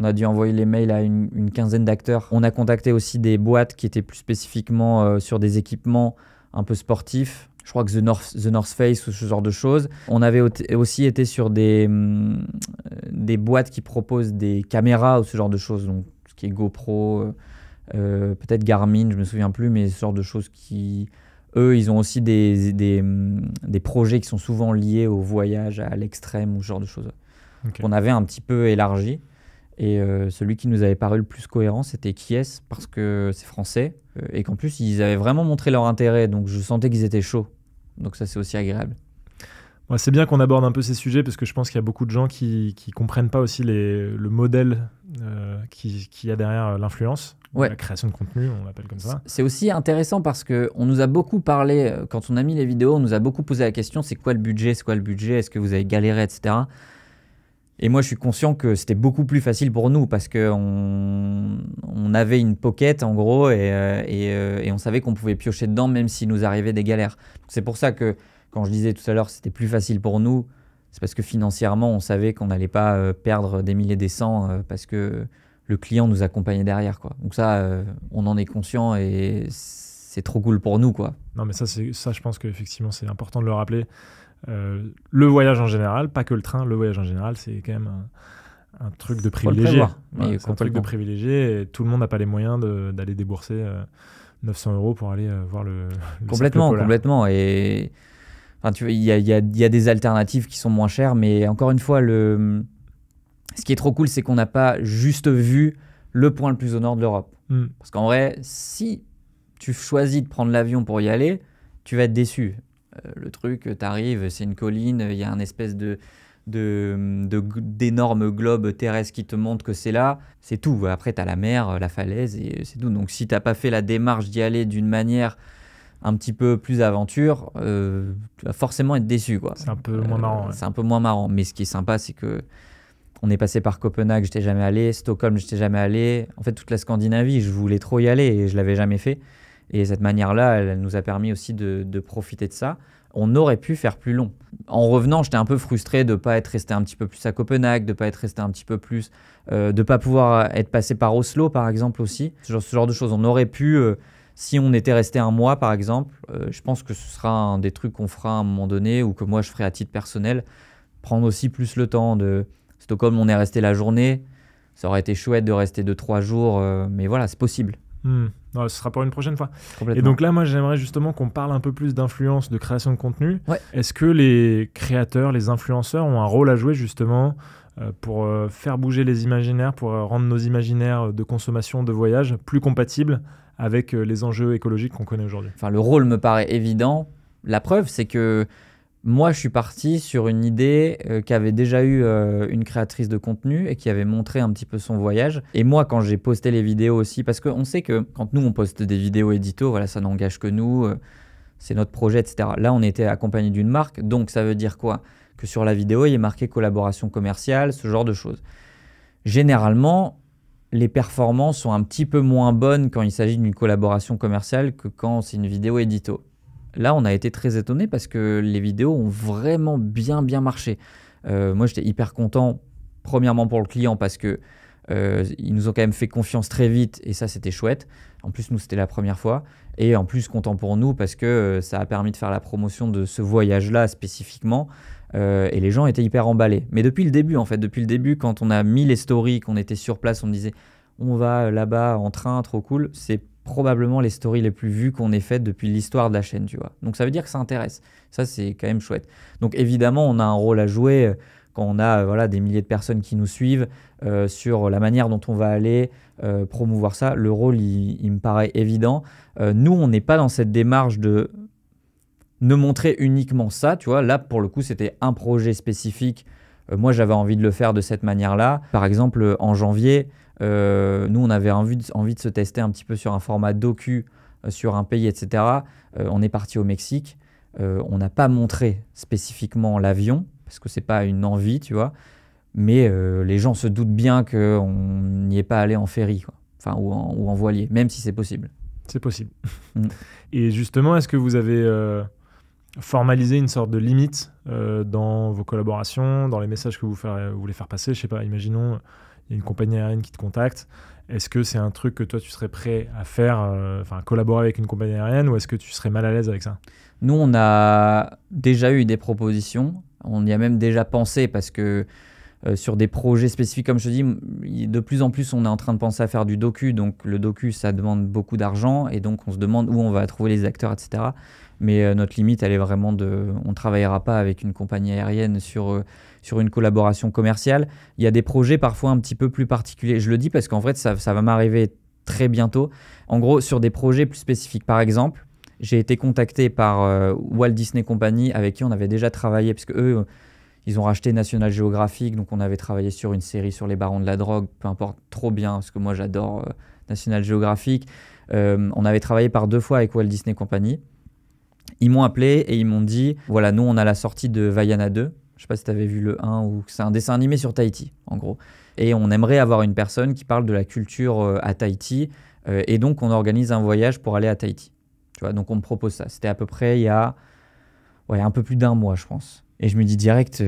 C: a dû envoyer les mails à une quinzaine d'acteurs. On a contacté aussi des boîtes qui étaient plus spécifiquement sur des équipements un peu sportifs. Je crois que The North Face ou ce genre de choses. On avait aussi été sur des boîtes qui proposent des caméras ou ce genre de choses. Donc, ce qui est GoPro, peut-être Garmin, je ne me souviens plus, mais ce genre de choses qui... Eux, ils ont aussi des projets qui sont souvent liés au voyage à l'extrême ou ce genre de choses.
B: Okay.
C: On avait un petit peu élargi. Et celui qui nous avait paru le plus cohérent, c'était Kies, parce que c'est français. Et qu'en plus, ils avaient vraiment montré leur intérêt. Donc, je sentais qu'ils étaient chauds. Donc, ça, c'est aussi agréable.
B: Ouais, c'est bien qu'on aborde un peu ces sujets, parce que je pense qu'il y a beaucoup de gens qui ne comprennent pas aussi le modèle qu'il y a derrière l'influence.
C: Ouais.
B: La création de contenu, on l'appelle comme ça.
C: C'est aussi intéressant parce qu'on nous a beaucoup parlé, quand on a mis les vidéos, on nous a beaucoup posé la question, c'est quoi le budget? Est-ce que vous avez galéré, etc. Et moi, je suis conscient que c'était beaucoup plus facile pour nous parce qu'on avait une pocket, en gros, et on savait qu'on pouvait piocher dedans même s'il nous arrivait des galères. C'est pour ça que quand je disais tout à l'heure c'était plus facile pour nous, c'est parce que financièrement, on savait qu'on n'allait pas perdre des milliers, des cents parce que le client nous accompagnait derrière, quoi. Donc ça, on en est conscient et c'est trop cool pour nous, quoi.
B: Non, mais ça, je pense qu'effectivement, c'est important de le rappeler. Le voyage en général, pas que le train, le voyage en général, c'est quand même un truc de privilégié. Ouais, c'est un truc de privilégié et tout le monde n'a pas les moyens d'aller débourser 900 € pour aller voir le
C: complètement. Et enfin, tu vois, il y a des alternatives qui sont moins chères, mais encore une fois, ce qui est trop cool, c'est qu'on n'a pas juste vu le point le plus au nord de l'Europe. Parce qu'en vrai, si tu choisis de prendre l'avion pour y aller, tu vas être déçu. Le truc, t'arrives, c'est une colline, il y a un espèce d'énorme globe terrestre qui te montre que c'est là, c'est tout. Après, t'as la mer, la falaise et c'est tout. Donc, si t'as pas fait la démarche d'y aller d'une manière un petit peu plus aventure, tu vas forcément être déçu, quoi.
B: C'est un peu moins marrant. Ouais.
C: C'est un peu moins marrant. Mais ce qui est sympa, c'est que on est passé par Copenhague, j'étais jamais allé, Stockholm, j'étais jamais allé. En fait, toute la Scandinavie, je voulais trop y aller et je l'avais jamais fait. Et cette manière-là, elle nous a permis aussi de profiter de ça. On aurait pu faire plus long. En revenant, j'étais un peu frustré de ne pas être resté un petit peu plus à Copenhague, de ne pas être resté un petit peu plus, de ne pas pouvoir être passé par Oslo, par exemple, aussi. Ce genre de choses. On aurait pu, si on était resté 1 mois, par exemple, je pense que ce sera un des trucs qu'on fera à un moment donné ou que moi, je ferai à titre personnel. Prendre aussi plus le temps de... Stockholm, on est resté la journée. Ça aurait été chouette de rester 2-3 jours, mais voilà, c'est possible.
B: Non, ce sera pour une prochaine fois. Et donc là, moi, j'aimerais justement qu'on parle un peu plus d'influence, de création de contenu.
C: Ouais.
B: Est-ce que les créateurs, les influenceurs ont un rôle à jouer justement pour faire bouger les imaginaires, pour rendre nos imaginaires de consommation, de voyage plus compatibles avec les enjeux écologiques qu'on connaît aujourd'hui?
C: Enfin, le rôle me paraît évident. La preuve, c'est que moi, je suis parti sur une idée qu'avait déjà eu une créatrice de contenu et qui avait montré un petit peu son voyage. Et moi, quand j'ai posté les vidéos aussi, parce qu'on sait que quand nous, on poste des vidéos édito, voilà, ça n'engage que nous, c'est notre projet, etc. Là, on était accompagné d'une marque, donc ça veut dire quoi? que sur la vidéo, il y ait marqué collaboration commerciale, ce genre de choses. Généralement, les performances sont un petit peu moins bonnes quand il s'agit d'une collaboration commerciale que quand c'est une vidéo édito. Là, on a été très étonnés parce que les vidéos ont vraiment bien marché. Moi, j'étais hyper content, premièrement pour le client parce que ils nous ont quand même fait confiance très vite et ça, c'était chouette. En plus, nous, c'était la première fois. Et en plus, content pour nous parce que ça a permis de faire la promotion de ce voyage-là spécifiquement. Et les gens étaient hyper emballés. Mais depuis le début, en fait, quand on a mis les stories, qu'on était sur place, on me disait on va là-bas en train, trop cool. C'est probablement les stories les plus vues qu'on ait faites depuis l'histoire de la chaîne, tu vois. Donc ça veut dire que ça intéresse. Ça, c'est quand même chouette. Donc évidemment, on a un rôle à jouer quand on a des milliers de personnes qui nous suivent sur la manière dont on va aller promouvoir ça. Le rôle, il me paraît évident. Nous, on n'est pas dans cette démarche de ne montrer uniquement ça, tu vois. Là, pour le coup, c'était un projet spécifique. Moi, j'avais envie de le faire de cette manière-là. Par exemple, en janvier, nous, on avait envie de se tester un petit peu sur un format docu, sur un pays, etc. On est parti au Mexique. On n'a pas montré spécifiquement l'avion, parce que ce n'est pas une envie, tu vois. Mais les gens se doutent bien qu'on n'y est pas allé en ferry, quoi. Enfin, ou en voilier, même si c'est possible.
B: C'est possible. Et justement, est-ce que vous avez formalisé une sorte de limite dans vos collaborations, dans les messages que vous voulez faire passer? Je sais pas, imaginons, il y a une compagnie aérienne qui te contacte. Est-ce que c'est un truc que toi, tu serais prêt à faire, collaborer avec une compagnie aérienne, ou est-ce que tu serais mal à l'aise avec ça?
C: Nous, on a déjà eu des propositions. On y a même déjà pensé parce que sur des projets spécifiques, comme je te dis, de plus en plus, on est en train de penser à faire du docu. Donc, le docu, ça demande beaucoup d'argent et donc, on se demande où on va trouver les acteurs, etc. Mais notre limite, elle est vraiment on ne travaillera pas avec une compagnie aérienne sur une collaboration commerciale. Il y a des projets parfois un petit peu plus particuliers. Je le dis parce qu'en fait, ça va m'arriver très bientôt. En gros, sur des projets plus spécifiques, par exemple, j'ai été contacté par Walt Disney Company avec qui on avait déjà travaillé, parce qu'eux, ils ont racheté National Geographic, donc on avait travaillé sur une série sur les barons de la drogue, peu importe, trop bien, parce que moi j'adore National Geographic. On avait travaillé par 2 fois avec Walt Disney Company. Ils m'ont appelé et ils m'ont dit, voilà, nous on a la sortie de Vaiana 2, je sais pas si tu avais vu le 1, ou c'est un dessin animé sur Tahiti, en gros. Et on aimerait avoir une personne qui parle de la culture à Tahiti, et donc on organise un voyage pour aller à Tahiti. Tu vois, donc on me propose ça. C'était à peu près il y a un peu plus d'1 mois, je pense. Et je me dis direct,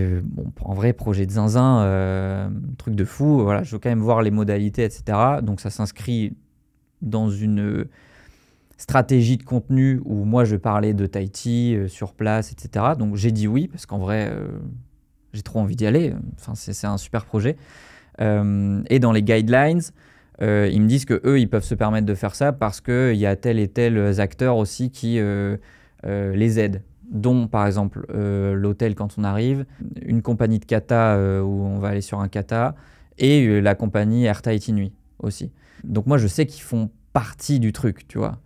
C: en vrai, projet de zinzin, truc de fou, voilà, je veux quand même voir les modalités, etc. Donc ça s'inscrit dans une stratégie de contenu où moi je parlais de Tahiti sur place, etc. Donc j'ai dit oui, parce qu'en vrai, j'ai trop envie d'y aller. Enfin, c'est un super projet. Et dans les guidelines, ils me disent qu'eux, ils peuvent se permettre de faire ça parce qu'il y a tel et tel acteurs aussi qui les aident. Dont par exemple l'hôtel quand on arrive, une compagnie de kata où on va aller sur un kata, et la compagnie Air Tahiti Nuit aussi. Donc moi je sais qu'ils font partie du truc, tu vois.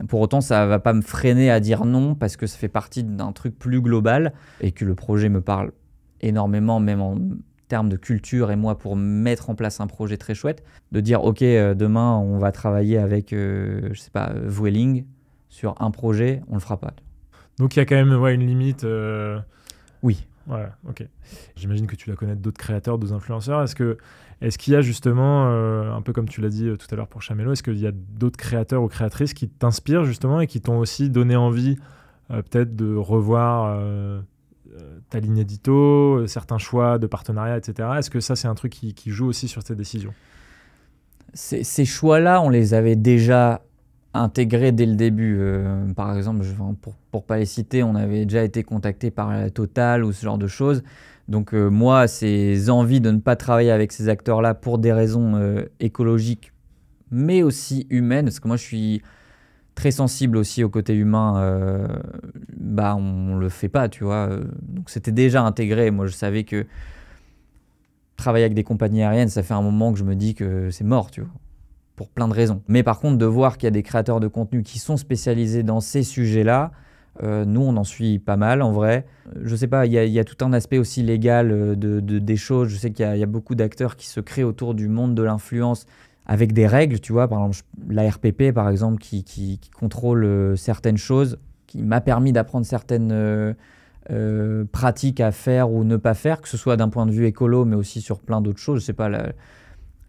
C: Pour autant ça va pas me freiner à dire non parce que ça fait partie d'un truc plus global et que le projet me parle énormément, même en termes de culture, et moi pour mettre en place un projet très chouette, de dire ok, demain on va travailler avec je sais pas, Vueling sur un projet, on le fera pas.
B: Donc il y a quand même une limite.
C: Oui.
B: Ouais, ok. J'imagine que tu dois connaître d'autres créateurs, d'autres influenceurs. Est-ce qu'il y a justement, un peu comme tu l'as dit tout à l'heure pour Chamelot, est-ce qu'il y a d'autres créateurs ou créatrices qui t'inspirent justement et qui t'ont aussi donné envie peut-être de revoir ta ligne édito, certains choix de partenariat, etc. Est-ce que ça, c'est un truc qui joue aussi sur tes décisions?
C: Ces choix-là, on les avait déjà intégrés dès le début. Par exemple, pour pas les citer, on avait déjà été contacté par la Total ou ce genre de choses. Donc moi, ces envies de ne pas travailler avec ces acteurs-là pour des raisons écologiques, mais aussi humaines, parce que moi je suis très sensible aussi au côté humain, on le fait pas, tu vois. Donc c'était déjà intégré. Moi je savais que travailler avec des compagnies aériennes, ça fait un moment que je me dis que c'est mort, tu vois, pour plein de raisons. Mais par contre, de voir qu'il y a des créateurs de contenu qui sont spécialisés dans ces sujets-là, nous, on en suit pas mal, en vrai. Je sais pas, il y a tout un aspect aussi légal des choses. Je sais qu'il y a beaucoup d'acteurs qui se créent autour du monde de l'influence avec des règles, tu vois. Par exemple, la RPP, par exemple, qui contrôle certaines choses, qui m'a permis d'apprendre certaines pratiques à faire ou ne pas faire, que ce soit d'un point de vue écolo, mais aussi sur plein d'autres choses. Je sais pas,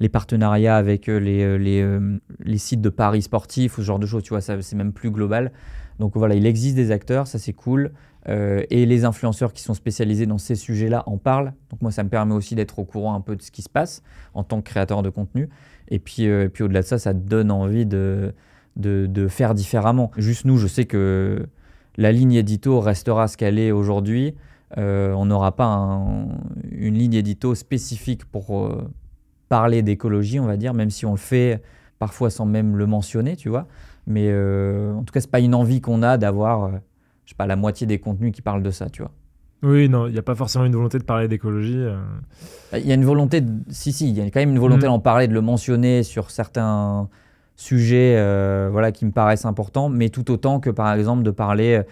C: les partenariats avec les sites de paris sportifs ou ce genre de choses, tu vois, ça, c'est même plus global. Donc voilà, il existe des acteurs, ça c'est cool. Et les influenceurs qui sont spécialisés dans ces sujets-là en parlent. Donc moi, ça me permet aussi d'être au courant un peu de ce qui se passe en tant que créateur de contenu. Et puis au-delà de ça, ça te donne envie de faire différemment. Juste nous, je sais que la ligne édito restera ce qu'elle est aujourd'hui. On n'aura pas une ligne édito spécifique pour parler d'écologie, on va dire, même si on le fait parfois sans même le mentionner, tu vois. Mais en tout cas, c'est pas une envie qu'on a d'avoir, je sais pas, la moitié des contenus qui parlent de ça, tu vois.
B: Oui, non, il n'y a pas forcément une volonté de parler d'écologie.
C: Il y a une volonté, il y a quand même une volonté d'en parler, de le mentionner sur certains sujets voilà, qui me paraissent importants, mais tout autant que, par exemple, de parler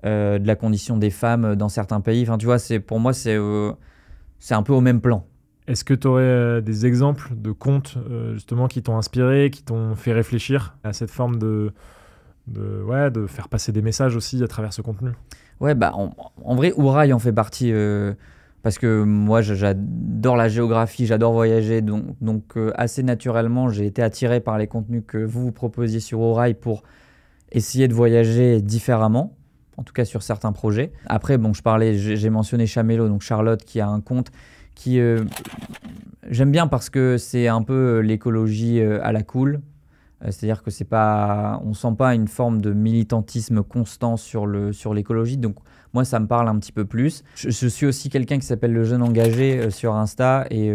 C: de la condition des femmes dans certains pays. Enfin, tu vois, pour moi, c'est un peu au même plan.
B: Est-ce que tu aurais des exemples de comptes justement qui t'ont inspiré, qui t'ont fait réfléchir à cette forme de faire passer des messages aussi à travers ce contenu?
C: Ouais, bah en vrai, Ourail en fait partie parce que moi j'adore la géographie, j'adore voyager, donc assez naturellement j'ai été attiré par les contenus que vous proposiez sur Ourail pour essayer de voyager différemment, en tout cas sur certains projets. Après, bon, j'ai mentionné Chamelot, donc Charlotte qui a un compte qui j'aime bien parce que c'est un peu l'écologie à la cool. C'est-à-dire que on sent pas une forme de militantisme constant sur l'écologie. Donc moi, ça me parle un petit peu plus. Je suis aussi quelqu'un qui s'appelle Le Jeune Engagé sur Insta et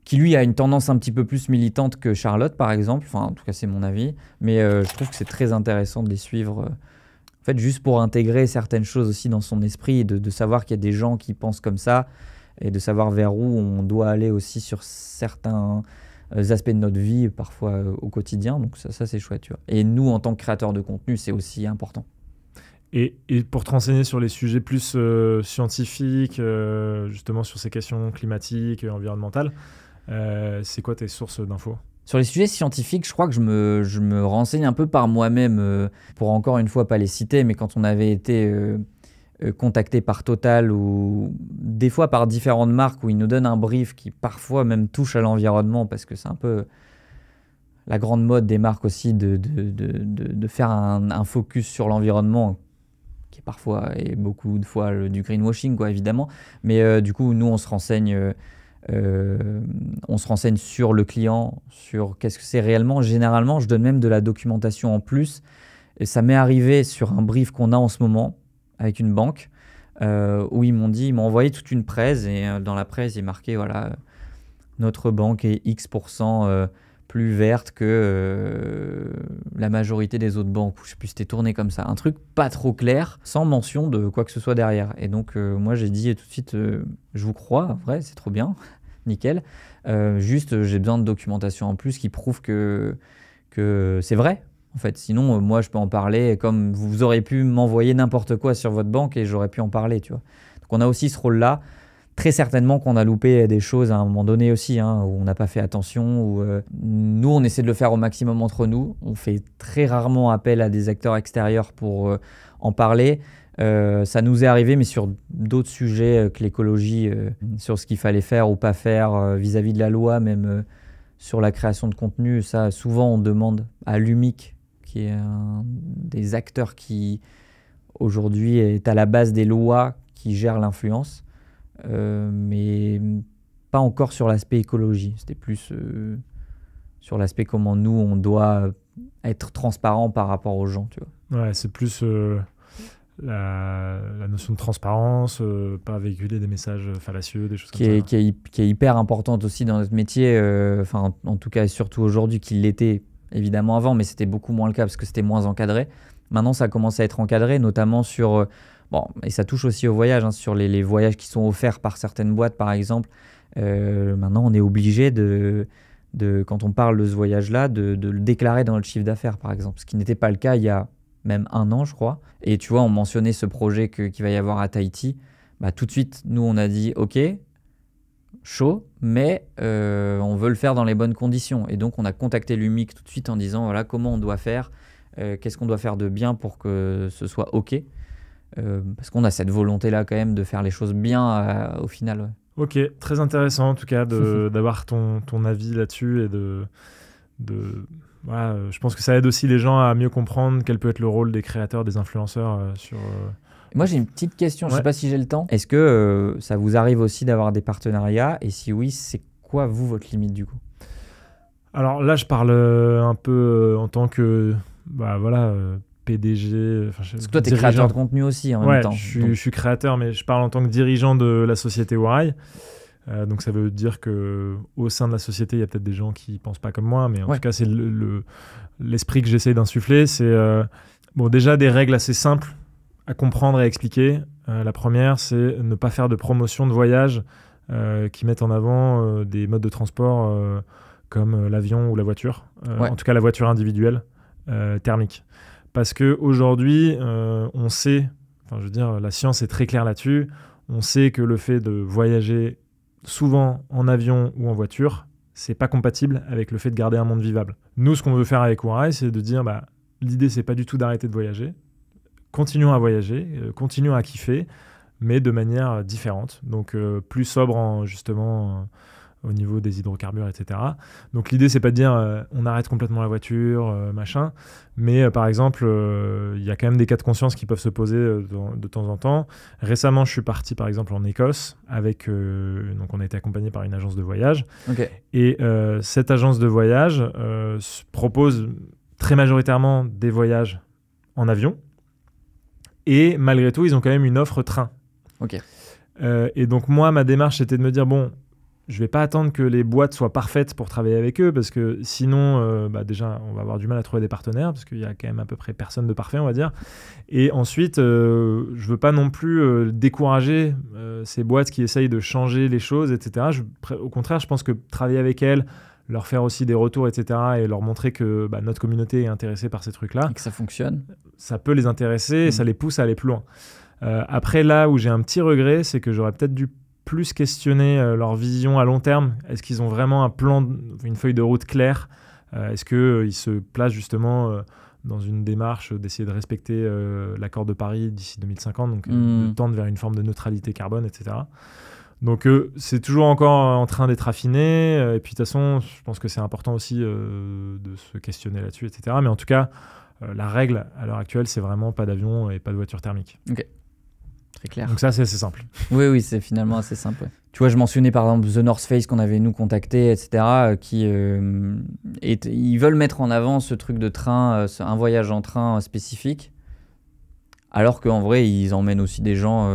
C: qui lui a une tendance un petit peu plus militante que Charlotte, par exemple. Enfin, en tout cas, c'est mon avis. Mais je trouve que c'est très intéressant de les suivre. En fait, juste pour intégrer certaines choses aussi dans son esprit et de savoir qu'il y a des gens qui pensent comme ça et de savoir vers où on doit aller aussi sur certains aspects de notre vie, parfois au quotidien. Donc ça c'est chouette, tu vois. Et nous, en tant que créateurs de contenu, c'est aussi important.
B: Et pour te renseigner sur les sujets plus scientifiques, justement sur ces questions climatiques, environnementales, c'est quoi tes sources d'infos?
C: Sur les sujets scientifiques, je crois que je me renseigne un peu par moi-même, pour encore une fois pas les citer, mais quand on avait été contacté par Total ou des fois par différentes marques où ils nous donnent un brief qui parfois même touche à l'environnement, parce que c'est un peu la grande mode des marques aussi de faire un focus sur l'environnement, qui est parfois et beaucoup de fois du greenwashing, quoi, évidemment. Mais du coup, nous, on se renseigne sur le client, sur qu'est-ce que c'est réellement. Généralement, je donne même de la documentation en plus. Et ça m'est arrivé sur un brief qu'on a en ce moment avec une banque, où ils m'ont envoyé toute une presse, et dans la presse, il est marqué, voilà, notre banque est X% plus verte que la majorité des autres banques. Je sais plus, c'était tourné comme ça. Un truc pas trop clair, sans mention de quoi que ce soit derrière. Et donc, moi, j'ai dit tout de suite, je vous crois, vrai, c'est trop bien, nickel. Juste, j'ai besoin de documentation en plus qui prouve que c'est vrai. En fait, sinon, moi, je peux en parler comme vous aurez pu m'envoyer n'importe quoi sur votre banque et j'aurais pu en parler, tu vois. Donc, on a aussi ce rôle-là. Très certainement qu'on a loupé des choses à un moment donné aussi, hein, où on n'a pas fait attention. Nous, on essaie de le faire au maximum entre nous. On fait très rarement appel à des acteurs extérieurs pour en parler. Ça nous est arrivé, mais sur d'autres sujets que l'écologie, sur ce qu'il fallait faire ou pas faire vis-à-vis de la loi, même sur la création de contenu. Ça, souvent, on demande à l'UMIC, qui est un des acteurs qui, aujourd'hui, est à la base des lois qui gèrent l'influence, mais pas encore sur l'aspect écologie. C'était plus sur l'aspect comment nous, on doit être transparent par rapport aux gens, tu vois.
B: Ouais, c'est plus la notion de transparence, pas véhiculer des messages fallacieux, des choses comme ça.
C: Qui est hyper importante aussi dans notre métier, en tout cas et surtout aujourd'hui, qu'il l'était évidemment avant, mais c'était beaucoup moins le cas parce que c'était moins encadré. Maintenant, ça commence à être encadré, notamment sur... et ça touche aussi au voyage, hein, sur les voyages qui sont offerts par certaines boîtes, par exemple. Maintenant, on est obligé quand on parle de ce voyage-là, de le déclarer dans notre chiffre d'affaires, par exemple. Ce qui n'était pas le cas il y a même 1 an, je crois. Et tu vois, on mentionnait ce projet qu'il va y avoir à Tahiti. Bah, tout de suite, nous, on a dit, OK, chaud, mais on veut le faire dans les bonnes conditions. Et donc, on a contacté l'UMIC tout de suite en disant, voilà, comment on doit faire, qu'est-ce qu'on doit faire de bien pour que ce soit OK. parce qu'on a cette volonté-là quand même de faire les choses bien au final. Ouais.
B: Ok, très intéressant en tout cas d'avoir ton avis là-dessus et voilà, je pense que ça aide aussi les gens à mieux comprendre quel peut être le rôle des créateurs, des influenceurs sur...
C: Moi, j'ai une petite question, je ne sais pas si j'ai le temps. Est-ce que ça vous arrive aussi d'avoir des partenariats? Et si oui, c'est quoi, vous, votre limite du coup?
B: Alors là, je parle un peu en tant que PDG.
C: Parce que toi, tu es créateur de contenu aussi en même temps.
B: Je suis créateur, mais je parle en tant que dirigeant de la société Waraï. Donc ça veut dire qu'au sein de la société, il y a peut-être des gens qui ne pensent pas comme moi, mais en tout cas, c'est l'esprit que j'essaye d'insuffler. C'est déjà des règles assez simples à comprendre et à expliquer. La première, c'est ne pas faire de promotion de voyage qui mettent en avant des modes de transport comme l'avion ou la voiture. En tout cas, la voiture individuelle thermique. Parce qu'aujourd'hui, on sait, la science est très claire là-dessus, on sait que le fait de voyager souvent en avion ou en voiture, c'est pas compatible avec le fait de garder un monde vivable. Nous, ce qu'on veut faire avec Waraï, c'est de dire, l'idée, c'est pas du tout d'arrêter de voyager. Continuons à voyager, continuons à kiffer, mais de manière différente. Donc, plus sobre, au niveau des hydrocarbures, etc. Donc, l'idée, c'est pas de dire on arrête complètement la voiture, machin. Mais, par exemple, il y a quand même des cas de conscience qui peuvent se poser de temps en temps. Récemment, je suis parti, par exemple, en Écosse. Donc, on a été accompagné par une agence de voyage.
C: Okay.
B: Et cette agence de voyage propose très majoritairement des voyages en avion. Et malgré tout, ils ont quand même une offre train.
C: Okay.
B: Et donc, moi, ma démarche, c'était de me dire, je ne vais pas attendre que les boîtes soient parfaites pour travailler avec eux, parce que sinon, déjà, on va avoir du mal à trouver des partenaires, parce qu'il y a quand même à peu près personne de parfait, on va dire. Et ensuite, je ne veux pas non plus décourager ces boîtes qui essayent de changer les choses, etc. Au contraire, je pense que travailler avec elles, leur faire aussi des retours, etc., et leur montrer que notre communauté est intéressée par ces trucs-là.
C: Et que ça fonctionne.
B: Ça peut les intéresser et ça les pousse à aller plus loin. Après, là où j'ai un petit regret, c'est que j'aurais peut-être dû plus questionner leur vision à long terme. Est-ce qu'ils ont vraiment un plan, une feuille de route claire? Est-ce qu'ils se placent justement dans une démarche d'essayer de respecter l'accord de Paris d'ici 2050, donc de tendre vers une forme de neutralité carbone, etc. Donc c'est toujours encore en train d'être affiné, et puis de toute façon je pense que c'est important aussi de se questionner là-dessus, etc. Mais en tout cas la règle à l'heure actuelle, c'est vraiment pas d'avion et pas de voiture thermique.
C: Ok, très clair.
B: Donc ça, c'est assez simple.
C: Oui, c'est finalement assez simple. Ouais. Tu vois, je mentionnais par exemple The North Face qu'on avait nous contacté, etc. Ils veulent mettre en avant ce truc de train, un voyage en train spécifique. Alors qu'en vrai, ils emmènent aussi des gens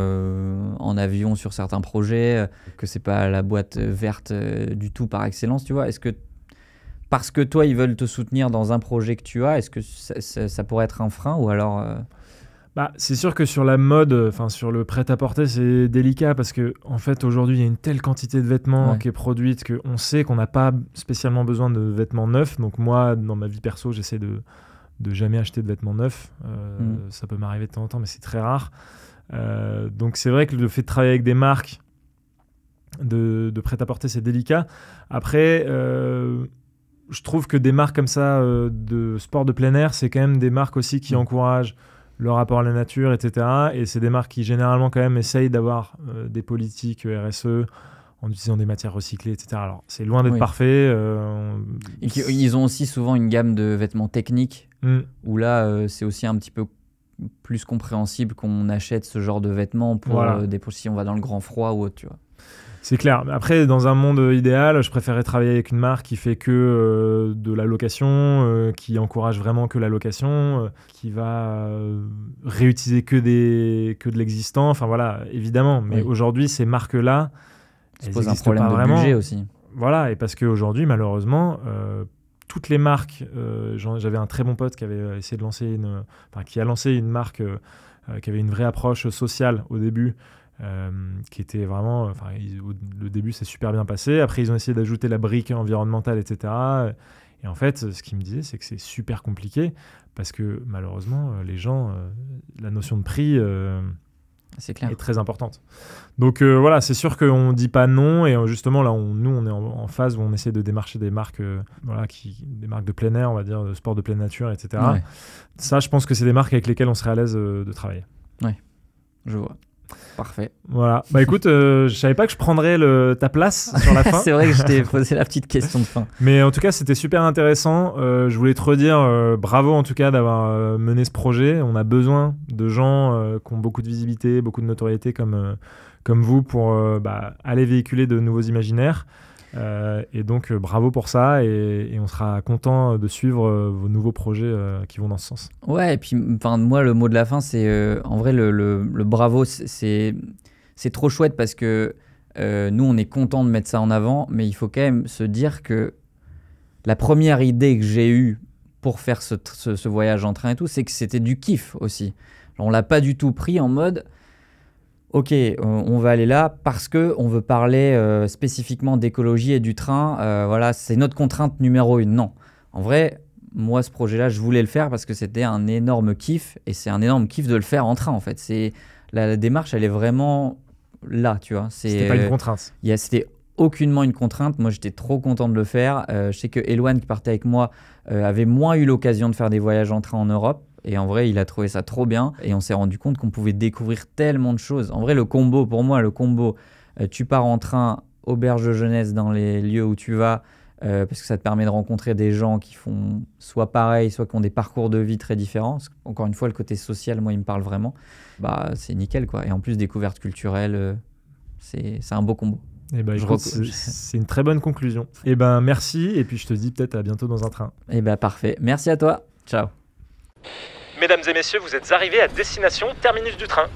C: en avion sur certains projets, que c'est pas la boîte verte du tout par excellence, tu vois. Est-ce que, parce que toi, ils veulent te soutenir dans un projet que tu as, est-ce que ça pourrait être un frein ou alors
B: c'est sûr que sur la mode, sur le prêt-à-porter, c'est délicat parce que en fait, aujourd'hui, il y a une telle quantité de vêtements qui est produite qu'on sait qu'on n'a pas spécialement besoin de vêtements neufs. Donc moi, dans ma vie perso, j'essaie de jamais acheter de vêtements neufs. Ça peut m'arriver de temps en temps, mais c'est très rare. Donc c'est vrai que le fait de travailler avec des marques de prêt-à-porter, c'est délicat. Après, je trouve que des marques comme ça de sport de plein air, c'est quand même des marques aussi qui encouragent le rapport à la nature, etc. Et c'est des marques qui généralement quand même essayent d'avoir des politiques RSE en utilisant des matières recyclées, etc. Alors, c'est loin d'être parfait.
C: Ils ont aussi souvent une gamme de vêtements techniques où là, c'est aussi un petit peu plus compréhensible qu'on achète ce genre de vêtements pour si on va dans le grand froid ou autre, tu vois.
B: C'est clair. Après, dans un monde idéal, je préférerais travailler avec une marque qui fait que de la location, qui encourage vraiment que la location, qui va réutiliser que de l'existant. Enfin voilà, évidemment. Mais aujourd'hui, ces marques-là,
C: ça pose un problème de budget aussi.
B: Voilà, et parce qu'aujourd'hui, malheureusement, toutes les marques, j'avais un très bon pote qui avait essayé de lancer qui a lancé une marque qui avait une vraie approche sociale au début, qui était vraiment... le début s'est super bien passé. Après, ils ont essayé d'ajouter la brique environnementale, etc. Et en fait, ce qu'ils me disaient, c'est que c'est super compliqué parce que malheureusement, les gens, la notion de prix
C: c'est clair.
B: Est très importante. Donc voilà, c'est sûr qu'on ne dit pas non. Et justement, là, nous, on est en phase où on essaie de démarcher des marques, des marques de plein air, on va dire, de sport de pleine nature, etc. Ouais. Ça, je pense que c'est des marques avec lesquelles on serait à l'aise de travailler.
C: Ouais. Je vois. Parfait.
B: Voilà. Bah écoute, je savais pas que je prendrais ta place sur la fin.
C: C'est vrai que je t'ai posé la petite question de fin.
B: Mais en tout cas, c'était super intéressant. Je voulais te redire bravo en tout cas d'avoir mené ce projet. On a besoin de gens qui ont beaucoup de visibilité, beaucoup de notoriété comme vous pour aller véhiculer de nouveaux imaginaires. Et donc bravo pour ça et on sera content de suivre vos nouveaux projets qui vont dans ce sens.
C: Ouais, et puis moi le mot de la fin c'est en vrai le bravo c'est trop chouette parce que nous on est content de mettre ça en avant, mais il faut quand même se dire que la première idée que j'ai eue pour faire ce voyage en train et tout, c'est que c'était du kiff aussi. On l'a pas du tout pris en mode ok, on va aller là parce qu'on veut parler spécifiquement d'écologie et du train. Voilà, c'est notre contrainte numéro 1. Non. En vrai, moi, ce projet-là, je voulais le faire parce que c'était un énorme kiff. Et c'est un énorme kiff de le faire en train, en fait. La démarche, elle est vraiment là, tu vois.
B: C'était pas une contrainte.
C: C'était aucunement une contrainte. Moi, j'étais trop content de le faire. Je sais que Eloane, qui partait avec moi, avait moins eu l'occasion de faire des voyages en train en Europe. Et en vrai, il a trouvé ça trop bien. Et on s'est rendu compte qu'on pouvait découvrir tellement de choses. En vrai, pour moi, le combo, tu pars en train, auberge de jeunesse dans les lieux où tu vas, parce que ça te permet de rencontrer des gens qui font soit pareil, soit qui ont des parcours de vie très différents. Parce encore une fois, le côté social, moi, il me parle vraiment. C'est nickel, quoi. Et en plus, découverte culturelle, c'est un beau combo.
B: Eh ben, écoute, c'est une très bonne conclusion. Eh ben, merci. Et puis, je te dis peut-être à bientôt dans un train.
C: Eh ben, parfait. Merci à toi. Ciao.
A: Mesdames et messieurs, vous êtes arrivés à destination terminus du train.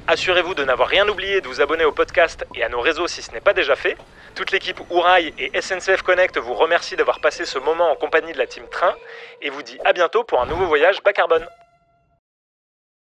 A: Assurez-vous de n'avoir rien oublié, de vous abonner au podcast et à nos réseaux si ce n'est pas déjà fait. Toute l'équipe Ourail et SNCF Connect vous remercie d'avoir passé ce moment en compagnie de la team Train et vous dit à bientôt pour un nouveau voyage bas carbone.